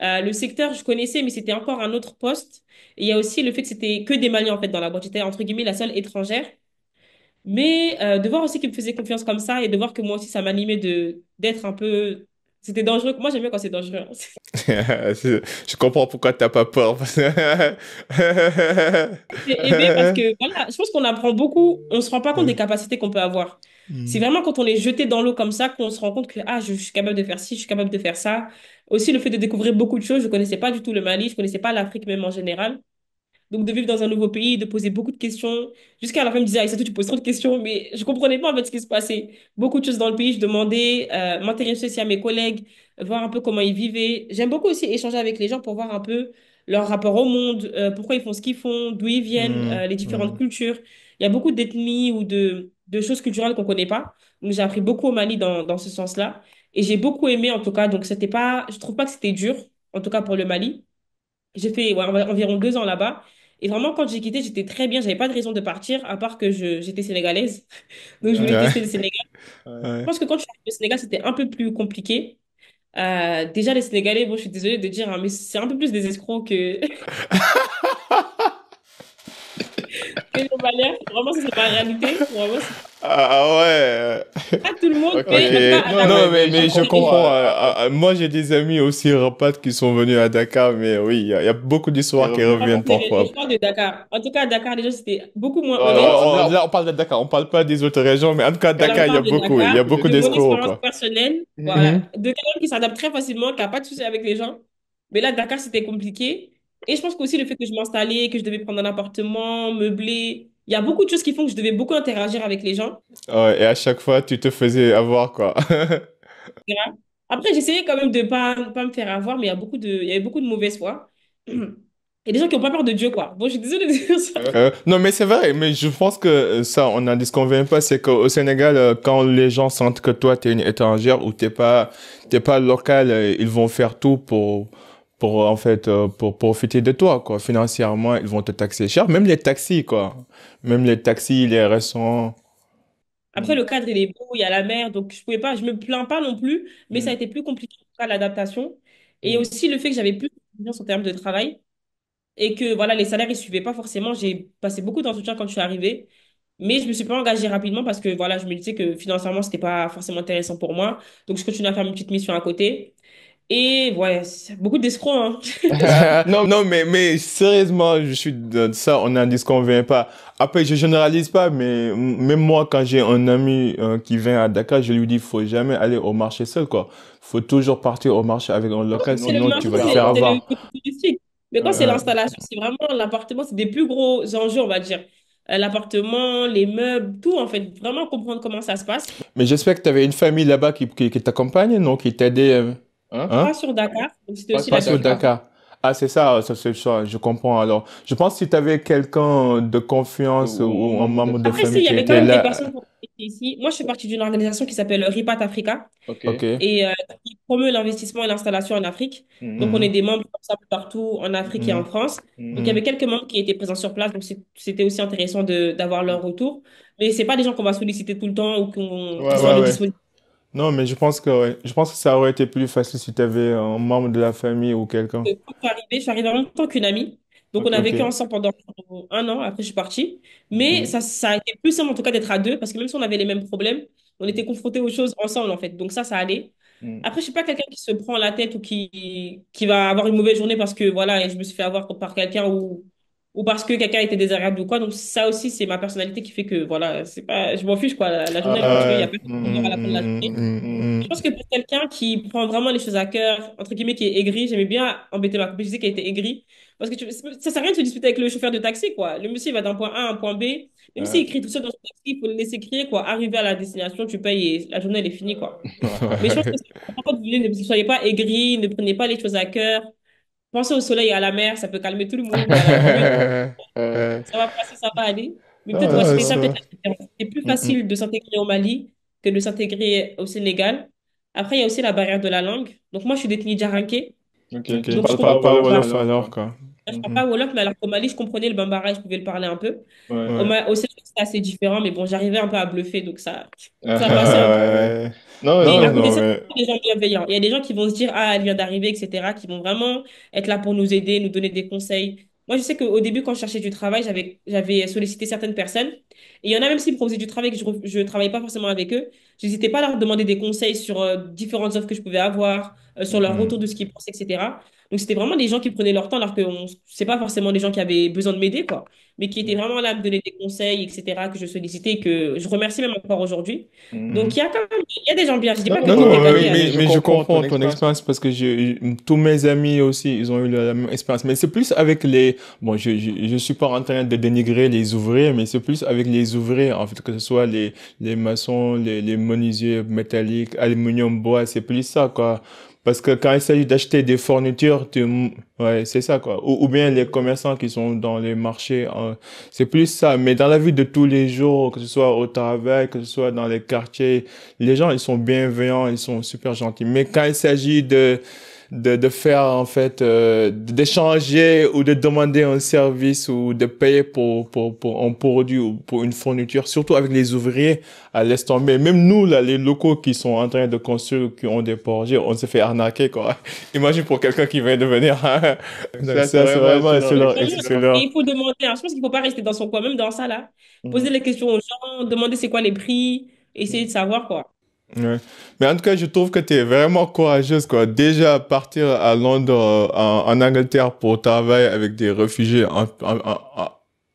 Le secteur, je connaissais, mais c'était encore un autre poste. Et il y a aussi le fait que c'était que des Maliens, en fait, dans la boîte. J'étais, entre guillemets, la seule étrangère. Mais de voir aussi qu'il me faisait confiance comme ça et de voir que moi aussi, ça m'animait d'être un peu. C'était dangereux. Moi, j'aime bien quand c'est dangereux. Je comprends pourquoi t'as pas peur. J'ai aimé parce que voilà, je pense qu'on apprend beaucoup, on se rend pas compte des Ouais. capacités qu'on peut avoir. C'est Mhm. vraiment quand on est jeté dans l'eau comme ça qu'on se rend compte que ah, je suis capable de faire ci, je suis capable de faire ça. Aussi le fait de découvrir beaucoup de choses, je connaissais pas du tout le Mali, je connaissais pas l'Afrique même en général. Donc, de vivre dans un nouveau pays, de poser beaucoup de questions. Jusqu'à la fin, je me disais, Aïssatou, tu poses trop de questions, mais je comprenais pas en fait ce qui se passait. Beaucoup de choses dans le pays, je demandais, m'intéresser aussi à mes collègues, voir un peu comment ils vivaient. J'aime beaucoup aussi échanger avec les gens pour voir un peu leur rapport au monde, pourquoi ils font ce qu'ils font, d'où ils viennent, Mhm. les différentes Mhm. cultures. Il y a beaucoup d'ethnies ou de choses culturelles qu'on connaît pas. Donc, j'ai appris beaucoup au Mali dans ce sens-là. Et j'ai beaucoup aimé, en tout cas. Donc, c'était pas, je trouve pas que c'était dur, en tout cas pour le Mali. J'ai fait ouais, environ 2 ans là-bas. Et vraiment, quand j'ai quitté, j'étais très bien. J'avais pas de raison de partir, à part que j'étais sénégalaise. Donc, je voulais Ouais. tester le Sénégal. Je Ouais. pense que quand je suis arrivée au Sénégal, c'était un peu plus compliqué. Déjà, les Sénégalais, bon, je suis désolée de dire, hein, mais c'est un peu plus des escrocs que les Maliens. Vraiment, ça, c'est ma réalité. Vraiment, c'est Ah ouais. pas tout le monde, Ok. mais en tout cas, à Dakar, Non, mais je c'est des comprends. Moi, j'ai des amis aussi rapatres qui sont venus à Dakar, mais oui, il y a beaucoup d'histoires qui reviennent les parfois. gens de Dakar. En tout cas, à Dakar, déjà, c'était beaucoup moins honnête. Là, on parle de Dakar, on parle pas des autres régions, mais en tout cas, Voilà, on Dakar, parle de il y Dakar, a beaucoup de mon d'escrocs, expérience quoi. personnelle, voilà, Mhm. de quelqu'un qui s'adapte très facilement, qui n'a pas de souci avec les gens. Mais là, Dakar, c'était compliqué. Et je pense qu'aussi le fait que je m'installais, que je devais prendre un appartement, meubler, il y a beaucoup de choses qui font que je devais beaucoup interagir avec les gens. Ouais, et à chaque fois, tu te faisais avoir, quoi. Etc. Après, j'essayais quand même de pas me faire avoir, mais il y avait beaucoup de mauvaise foi. Et des gens qui n'ont pas peur de Dieu, quoi. Bon, je suis désolée de dire ça. Non, mais c'est vrai, mais je pense que ça, on n'en disconvient pas, c'est qu'au Sénégal, quand les gens sentent que toi, t'es une étrangère ou t'es pas local, ils vont faire tout en fait, pour profiter de toi, quoi. Financièrement, ils vont te taxer cher, même les taxis, quoi. Même les taxis, les restaurants. Après, le cadre, il est beau, il y a la mer, donc je pouvais pas, je me plains pas non plus, mais ça a été plus compliqué, en tout cas, l'adaptation. Et aussi le fait que j'avais plus de confiance en termes de travail et que voilà, les salaires, ils suivaient pas forcément. J'ai passé beaucoup d'entretiens quand je suis arrivée, mais je me suis pas engagée rapidement parce que voilà, je me disais que financièrement, c'était pas forcément intéressant pour moi. Donc, je continue à faire une petite mission à côté. Et ouais, c'est beaucoup d'escrocs, hein. Non, mais sérieusement, je suis de ça, on n'en disconvient pas. Après, je généralise pas, mais même moi, quand j'ai un ami qui vient à Dakar, je lui dis, faut jamais aller au marché seul, quoi. Faut toujours partir au marché avec un local, C'est le sinon tu marché, vas te faire c'est le avoir. côté touristique. Mais quand c'est Euh, l'installation, c'est vraiment l'appartement, c'est des plus gros enjeux, on va dire. l'appartement, les meubles, tout en fait, vraiment comprendre comment ça se passe. Mais j'espère que tu avais une famille là-bas qui t'accompagne, non? Qui t'aidait, Hein? hein? Pas sur Dakar, donc c'était Pas aussi sur la Pas sur Dakar. difficulté. Dakar. Ah, c'est ça, ça c'est ça, je comprends alors. Je pense que si tu avais quelqu'un de confiance Ou un ou un membre de membre de Après, si, famille il y qui avait quand était même des là, personnes qui étaient ici. Moi, je fais partie d'une organisation qui s'appelle Ripat Africa OK. ok. et qui promeut l'investissement et l'installation en Afrique. Donc, on est Mhm, Mhm, des membres comme ça partout en Afrique et en mhm, France. Donc, il y avait mhm. quelques membres qui étaient présents sur place. Donc, c'était aussi intéressant d'avoir leur retour. Mais c'est pas des gens qu'on va solliciter tout le temps ou qui Ouais, sont à ouais. ouais, notre ouais. disposition. Non, mais je pense que, ouais. Je pense que ça aurait été plus facile si tu avais un membre de la famille ou quelqu'un. Quand je suis arrivée en même temps qu'une amie. Donc, on a OK. Ok. vécu ensemble pendant un an. Après, je suis partie. Mais OK. ça a été plus simple, en tout cas, d'être à deux. Parce que même si on avait les mêmes problèmes, on était confrontés aux choses ensemble, en fait. Donc, ça allait. Mhm. Après, je suis pas quelqu'un qui se prend la tête ou qui va avoir une mauvaise journée parce que, voilà, et je me suis fait avoir par quelqu'un ou parce que quelqu'un était désagréable ou quoi. Donc, ça aussi, c'est ma personnalité qui fait que, voilà, c'est pas, je m'en fiche, quoi. La journée, elle continue. Il y a Ouais. personne qui meurt à la fin de la journée. Je pense Mhm. que pour quelqu'un qui prend vraiment les choses à cœur, entre guillemets, qui est aigri, j'aimais bien embêter ma copine, je disais qu'elle était aigrie. Parce que ça sert à rien de se disputer avec le chauffeur de taxi, quoi. Le monsieur, il va d'un point A à un point B. Même Ouais. s'il crie tout seul dans son taxi, il faut le laisser crier, quoi. Arriver à la destination, tu payes et la journée, elle est finie, quoi. Mais je pense que Ouais. c'est important de vous dire, ne soyez pas aigri, ne prenez pas les choses à cœur. Pensez au soleil et à la mer, ça peut calmer tout le monde. Et à la limite, Ouais. ça va passer, ça va aller. Mais peut-être, ouais, Ouais, Ah, c'était ça. ça, peut-être ça. la différence. C'est plus Mhm. facile de s'intégrer au Mali que de s'intégrer au Sénégal. Après, il y a aussi la barrière de la langue. Donc, moi, je suis des Tinidjaranké. OK. Ok, Tu Donc, je tu parles comprends pas parles pas Wolof pas. Wolof alors, alors, quoi. quoi. Je parle Mhm. pas Wolof, mais alors qu'au Mali, je comprenais le Bambara et je pouvais le parler un peu. Ouais. Ouais. Au Sénégal, c'était assez différent, mais bon, j'arrivais un peu à bluffer, donc ça passait un peu. Ouais. Non, Et je à Non, côté de non, ça, mais. il y a des gens bienveillants. Il y a des gens qui vont se dire, ah, elle vient d'arriver, etc., qui vont vraiment être là pour nous aider, nous donner des conseils. Moi, je sais qu'au début, quand je cherchais du travail, j'avais sollicité certaines personnes. Et il y en a même s'ils me proposaient du travail que je ne travaillais pas forcément avec eux. J'hésitais pas à leur demander des conseils sur différentes offres que je pouvais avoir, sur leur retour de Mhm. ce qu'ils pensent, etc. Donc, c'était vraiment des gens qui prenaient leur temps, alors que c'est pas forcément des gens qui avaient besoin de m'aider, quoi, mais qui étaient vraiment là à me donner des conseils, etc., que je sollicitais et que je remercie même encore aujourd'hui. Donc, Mhm. il y a des gens bien. Je dis Non, pas que Non, tout non, le monde est non, basé à mais je mais je comprends ton comprends ton expérience. expérience parce que tous mes amis aussi, ils ont eu la même expérience. Mais c'est plus avec les, bon, je suis pas en train de dénigrer les ouvriers, mais c'est plus avec les ouvriers, en fait, que ce soit les maçons, les menuisiers métalliques, aluminium, bois, c'est plus ça, quoi. Parce que quand il s'agit d'acheter des fournitures, ouais, c'est ça, quoi. Ou bien les commerçants qui sont dans les marchés, c'est plus ça. Mais dans la vie de tous les jours, que ce soit au travail, que ce soit dans les quartiers, les gens, ils sont bienveillants, ils sont super gentils. Mais quand il s'agit de faire, en fait, d'échanger ou de demander un service ou de payer pour un produit ou pour une fourniture, surtout avec les ouvriers, à laisse tomber. Même nous, là, les locaux qui sont en train de construire, qui ont des projets, on se fait arnaquer, quoi. Imagine pour quelqu'un qui vient de venir. Donc Ça, c'est ça, c'est vraiment vraiment, selon Vraiment, c'est et leur. il faut demander, hein. Je pense qu'il ne faut pas rester dans son coin, même dans ça, là. Poser Mhm. les questions aux gens, demander c'est quoi les prix, essayer de savoir, quoi. Ouais. Mais en tout cas, je trouve que tu es vraiment courageuse, quoi. Déjà, partir à Londres, en Angleterre pour travailler avec des réfugiés,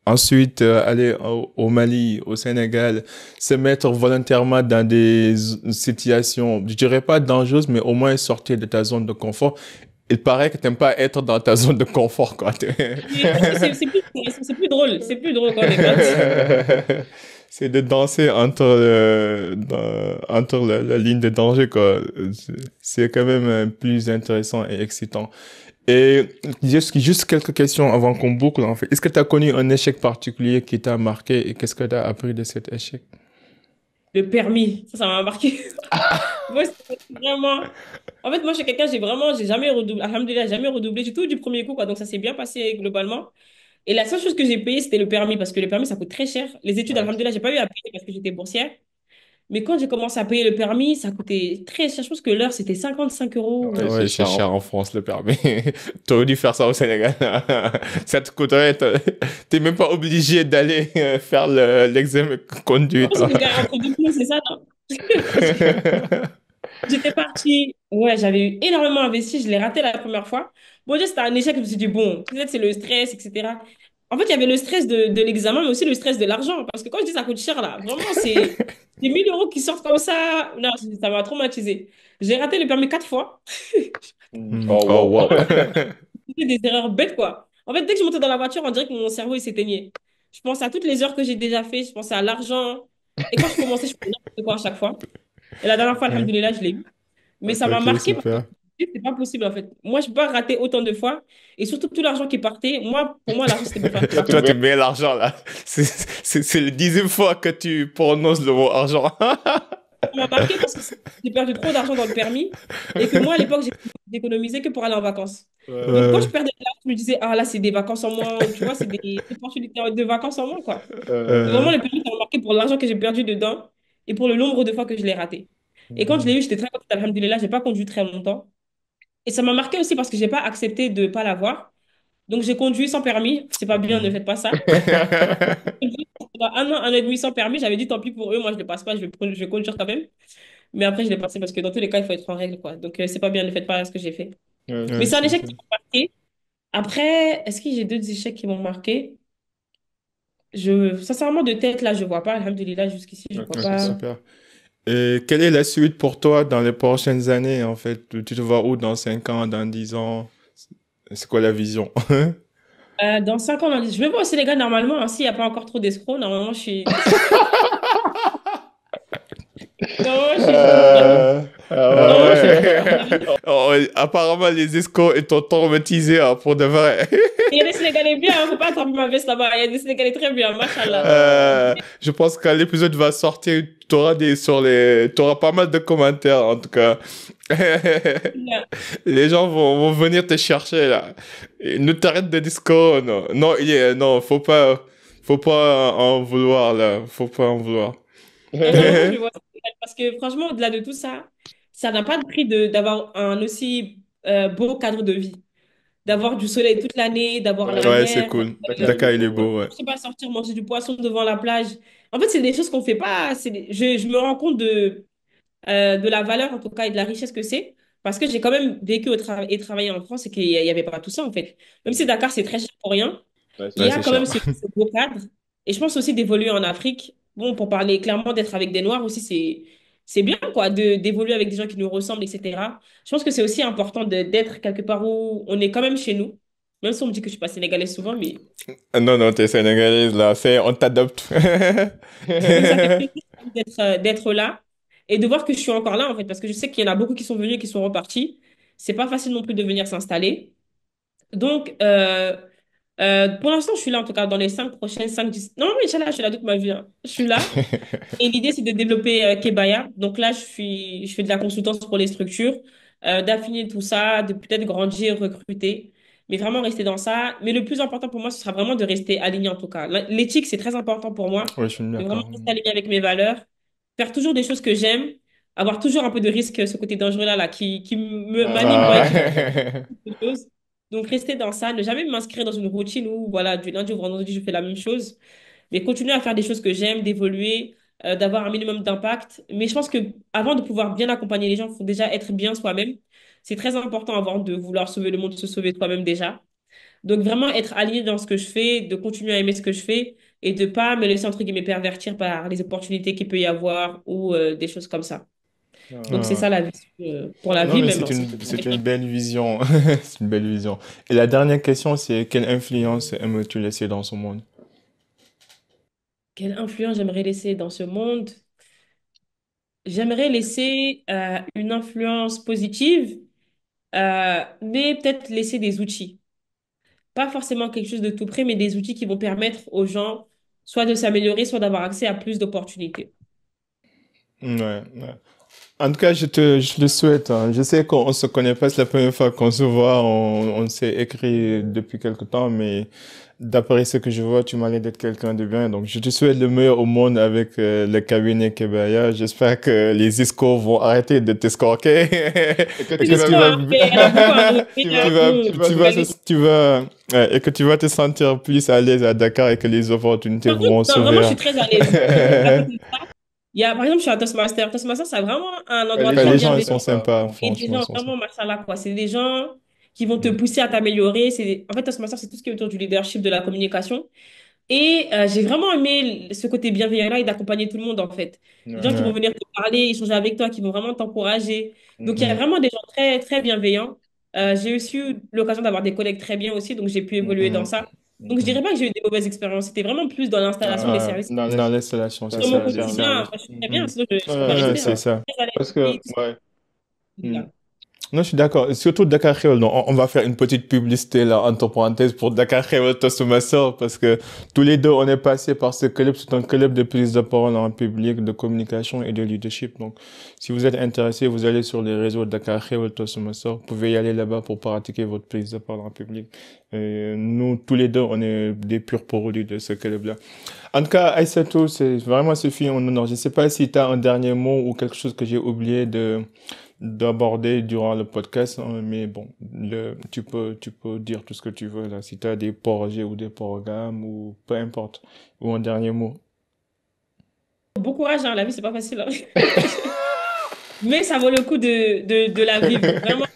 ensuite aller au Mali, au Sénégal, se mettre volontairement dans des situations, je dirais pas dangereuses, mais au moins sortir de ta zone de confort. Il paraît que t'aimes pas être dans ta zone de confort, quoi. Mais parce que c'est plus intéressant, c'est plus drôle. C'est plus drôle quand on est potes. C'est de danser entre, entre la ligne de danger, quoi. C'est quand même plus intéressant et excitant. Et juste quelques questions avant qu'on boucle, en fait. Est-ce que tu as connu un échec particulier qui t'a marqué et qu'est-ce que tu as appris de cet échec? Le permis, ça m'a marqué. Moi, c'est vraiment. En fait, moi, je suis quelqu'un, j'ai jamais redoublé. Alhamdoulilah, jamais redoublé du tout du premier coup, quoi. Donc, ça s'est bien passé globalement. Et la seule chose que j'ai payée, c'était le permis, parce que le permis, ça coûte très cher. Les études, Ouais. alhamdoulilah, j'ai pas eu à payer parce que j'étais boursière. Mais quand j'ai commencé à payer le permis, ça coûtait très cher. Je pense que l'heure, c'était 55 euros. Ouais, c'est Ouais, c'est cher en cher en France. France, le permis. T'aurais dû faire ça au Sénégal. Ça te coûterait, t'es même pas obligé d'aller faire l'examen de Je conduite. pense que j'ai entre deux plombs, c'est ça, non? Parce que j'étais partie, ouais, j'avais eu énormément investi, je l'ai raté la première fois. Bon, déjà, c'était un échec, je me suis dit, bon, peut-être c'est le stress, etc. En fait, il y avait le stress de l'examen, mais aussi le stress de l'argent. Parce que quand je dis ça coûte cher, là, vraiment, c'est des 1 000 € qui sortent comme ça. Non, ça m'a traumatisé. J'ai raté le permis 4 fois. Oh, Oh, wow. wow. C'était des erreurs bêtes, quoi. En fait, dès que je montais dans la voiture, on dirait que mon cerveau, il s'éteignait. Je pense à toutes les heures que j'ai déjà fait, je pensais à l'argent. Et quand je commençais, je faisais n'importe quoi à chaque fois. Et la dernière fois, Ouais. alhamdoulilah, je l'ai eu. Mais ça m'a Ok, marqué parce que super. c'est pas possible en fait. Moi, je peux pas rater autant de fois. Et surtout tout l'argent qui partait. Moi, pour moi, l'argent, c'était pour faire des Toi, vacances. tu mets l'argent là. C'est le 10e fois que tu prononces le mot argent. Ça m'a marqué parce que j'ai perdu trop d'argent dans le permis. Et que moi, à l'époque, j'économisais que pour aller en vacances. Donc, quand je Ouais. perdais de l'argent, je me disais, ah là, c'est des vacances en moins. Ou tu vois, c'est des opportunités de vacances en moins, quoi. Donc, Euh, vraiment, le permis, ça m'a marqué pour l'argent que j'ai perdu dedans et pour le nombre de fois que je l'ai raté. Et quand je l'ai eu, j'étais très contente, alhamdoulilah, j'ai pas conduit très longtemps. Et ça m'a marqué aussi parce que j'ai pas accepté de pas l'avoir. Donc, j'ai conduit sans permis. C'est pas bien, ne hmm. faites pas ça. Pendant un an et demi sans permis, j'avais dit tant pis pour eux, moi je le passe pas, je vais conduire quand même. Mais après, je l'ai passé parce que dans tous les cas, il faut être en règle, quoi. Donc, c'est pas bien, ne faites pas ce que j'ai fait. Mais Ouais, c'est un c'est échec ça. qui m'a marqué. Après, est-ce que j'ai d'autres échecs qui m'ont marqué? Sincèrement, de tête, là, je vois pas. Alhamdulillah, jusqu'ici, je vois Ok, pas. super. Et quelle est la suite pour toi dans les prochaines années, en fait? Tu te vois où dans 5 ans, dans 10 ans? C'est quoi la vision? Dans 5 ans, je me vois au Sénégal normalement, hein, s'il n'y a pas encore trop d'escrocs. Normalement, je suis. Normalement, je suis bien. Euh, Ah Normalement, je suis ouais. bien. oh, apparemment, les escorts étant traumatisés hein, pour de vrai. Il y a des Sénégalais bien, hein, faut pas attraper ma veste là-bas. Il y a des Sénégalais très bien, machallah. Je pense que quand l'épisode va sortir, t'auras pas mal de commentaires, en tout cas. Les gens vont venir te chercher, là. Et ne t'arrête de disco, non. Non, non, faut pas en vouloir, là. Faut pas en vouloir. Normalement, je le vois. Parce que franchement, au-delà de tout ça, ça n'a pas de prix d'avoir un aussi beau cadre de vie. D'avoir du soleil toute l'année, d'avoir la Ouais, c'est mer, cool. Dakar, il est Dakar, il est beau, ouais. beau, ouais. je sais pas, sortir manger du poisson devant la plage. En fait, c'est des choses qu'on fait pas. Je me rends compte de la valeur, en tout cas, et de la richesse que c'est. Parce que j'ai quand même vécu et travaillé en France et qu'il n'y avait pas tout ça, en fait. Même si Dakar, c'est très cher pour rien, Ouais, il y Ouais, a c'est quand même cher. ce beau cadre. Et je pense aussi d'évoluer en Afrique. Bon, pour parler clairement, d'être avec des Noirs aussi, c'est bien, quoi, d'évoluer avec des gens qui nous ressemblent, etc. Je pense que c'est aussi important d'être quelque part où on est quand même chez nous. Même si on me dit que je suis pas sénégalaise souvent, mais Non, non, t'es sénégalaise, là. On t'adopte. donc ça fait plaisir d'être là et de voir que je suis encore là, en fait, parce que je sais qu'il y en a beaucoup qui sont venus et qui sont repartis. C'est pas facile non plus de venir s'installer. Donc, pour l'instant, je suis là, en tout cas, dans les 5 prochaines, 5 10. Non, mais Inch'Allah, je suis là toute ma vie, hein. Je suis là. Et l'idée, c'est de développer Kebaya. Donc là, je fais de la consultance pour les structures, d'affiner tout ça, de peut-être grandir, recruter, mais vraiment rester dans ça. Mais le plus important pour moi, ce sera vraiment de rester aligné en tout cas. L'éthique, c'est très important pour moi, Ouais, je suis de vraiment d'accord. rester aligné avec mes valeurs, faire toujours des choses que j'aime, avoir toujours un peu de risque, ce côté dangereux là, qui m'anime moi et qui Ah. fait des choses. Donc rester dans ça, ne jamais m'inscrire dans une routine où voilà, du lundi au vendredi, je fais la même chose mais continuer à faire des choses que j'aime, d'évoluer, d'avoir un minimum d'impact. Mais je pense que avant de pouvoir bien accompagner les gens, il faut déjà être bien soi-même. C'est très important avant de vouloir sauver le monde, de se sauver toi-même déjà. Donc vraiment être aligné dans ce que je fais, de continuer à aimer ce que je fais et de pas me laisser entre guillemets pervertir par les opportunités qu'il peut y avoir ou des choses comme ça. Donc c'est Ah. ça la vie pour la Non, vie mais même, hein. c'est une belle vision. C'est une belle vision. Et la dernière question, c'est quelle influence aimerais-tu laisser dans ce monde? Quelle influence j'aimerais laisser dans ce monde? J'aimerais laisser une influence positive mais peut-être laisser des outils. Pas forcément quelque chose de tout près, mais des outils qui vont permettre aux gens soit de s'améliorer, soit d'avoir accès à plus d'opportunités. Ouais, ouais. En tout cas, je le souhaite, hein. Je sais qu'on se connaît pas, c'est la première fois qu'on se voit, on s'est écrit depuis quelque temps, mais d'après ce que je vois, tu m'as l'air d'être quelqu'un de bien. Donc, je te souhaite le meilleur au monde avec le cabinet Kebaya. J'espère que les escorts vont arrêter de t'escorquer Et que et tu que Plus vas, tu quoi, vas, hein, mais elle a beaucoup à redonner tu à vas, nous, tu vas, Sénégalais. ouais, et que tu vas te sentir plus à l'aise à Dakar et que les opportunités Par contre, vont non, vraiment, je s'ouvrir. suis très à l'aise. À côté de ça, par exemple, je suis à Toastmaster. Toastmaster, c'est vraiment un ouais, endroit les Ouais, très gens les sont gens, ils bienveillant. sont sympas, sympas, Et des franchement, ils gens sont sympas. vraiment, machallah, quoi. C'est des gens qui vont te Mm. pousser à t'améliorer. En fait, Toastmaster, c'est tout ce qui est autour du leadership, de la communication. Et j'ai vraiment aimé ce côté bienveillant-là et d'accompagner tout le monde, en fait. Des gens ouais. qui vont Ouais. venir te parler, échanger avec toi, qui vont vraiment t'encourager. Donc, il y a Mm. vraiment des gens très, très bienveillants. J'ai aussi eu l'occasion d'avoir des collègues très bien aussi, donc j'ai pu évoluer dans Mm. ça. Donc, je dirais Mhm. pas que j'ai eu des mauvaises expériences. C'était vraiment plus dans l'installation des services. Dans Dans l'installation, c'est Dans mon ça, les c'est ça. quotidien, services. moi, je suis très bien, Mhm. sinon je ne serais pas Ouais, c'est restée. C'est Hein. ça. ça. Très à l'aise Parce que, ici, tout ça, ouais. Mm. alhamdoulilah. Non, je suis d'accord. Surtout Dakar Créole. Donc, on va faire une petite publicité là, entre parenthèses, pour Dakar Créole Tosumassor, parce que tous les deux, on est passé par ce club. C'est un club de prise de parole en public, de communication et de leadership. Donc, si vous êtes intéressé, vous allez sur les réseaux Dakar Créole Tosumassor. Vous pouvez y aller là-bas pour pratiquer votre prise de parole en public. Et nous, tous les deux, on est des purs produits de ce club-là. En tout cas, Aïssatou, c'est vraiment ce fut un honneur. Je ne sais pas si tu as un dernier mot ou quelque chose que j'ai oublié d'aborder durant le podcast, hein, mais bon, tu peux dire tout ce que tu veux là, si tu as des projets ou des programmes ou peu importe, ou un dernier mot. Bon courage, hein, la vie, c'est pas facile. Hein. Mais ça vaut le coup de la vivre. Vraiment,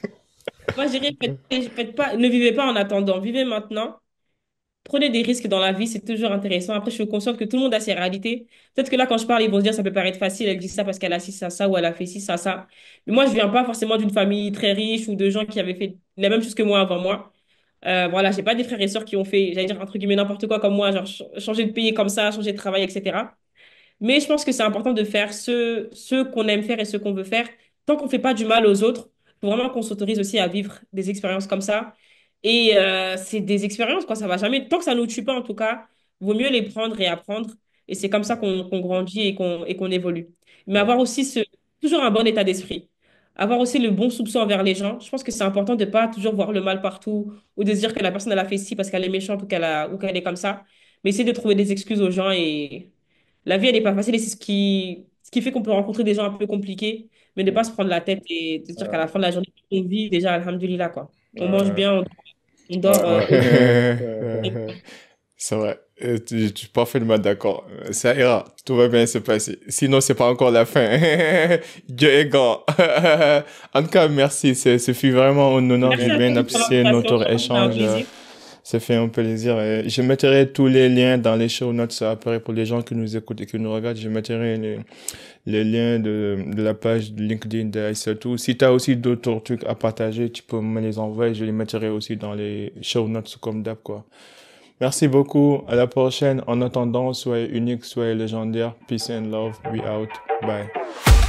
moi, je dirais, faites pas, ne vivez pas en attendant. Vivez maintenant. Prenez des risques dans la vie, c'est toujours intéressant. Après, je suis consciente que tout le monde a ses réalités. Peut-être que là, quand je parle, ils vont se dire, ça peut paraître facile, elle dit ça parce qu'elle a ci, ça, ou elle a fait ci, ça. Mais moi, je viens pas forcément d'une famille très riche ou de gens qui avaient fait la même chose que moi avant moi. Voilà, j'ai pas des frères et sœurs qui ont fait, j'allais dire, entre guillemets, n'importe quoi comme moi, genre changer de pays comme ça, changer de travail, etc. Mais je pense que c'est important de faire ce qu'on aime faire et ce qu'on veut faire, tant qu'on ne fait pas du mal aux autres. Faut vraiment qu'on s'autorise aussi à vivre des expériences comme ça. Et c'est des expériences, quoi, ça va jamais. Tant que ça ne nous tue pas, en tout cas, vaut mieux les prendre et apprendre. Et c'est comme ça qu'on grandit et qu'on évolue. Mais Ouais. avoir aussi toujours un bon état d'esprit. Avoir aussi le bon soupçon envers les gens. Je pense que c'est important de ne pas toujours voir le mal partout ou de se dire que la personne, elle a fait ci parce qu'elle est méchante ou qu'elle est comme ça. Mais essayer de trouver des excuses aux gens et la vie, elle n'est pas facile et c'est ce qui fait qu'on peut rencontrer des gens un peu compliqués, mais ne pas se prendre la tête et de se dire qu'à la fin de la journée, on vit déjà, alhamdoulilah, quoi. On mange Ouais. bien, on dort Ouais. au C'est vrai. Tu es parfaitement d'accord. Ça ira. Tout va bien se passer. Sinon, c'est pas encore la fin. Dieu est grand. En tout cas, merci. Ce fut vraiment un honneur. J'ai Merci à bien toi pour apprécié l'invitation, notre franchement, c'était un échange. plaisir. Ça fait un plaisir. Je mettrai tous les liens dans les show notes après pour les gens qui nous écoutent et qui nous regardent. Je mettrai les liens de la page LinkedIn d'Aïssatou. Si tu as aussi d'autres trucs à partager, tu peux me les envoyer. Je les mettrai aussi dans les show notes comme d'hab, quoi. Merci beaucoup. À la prochaine. En attendant, soyez unique, soyez légendaire. Peace and love. We out. Bye.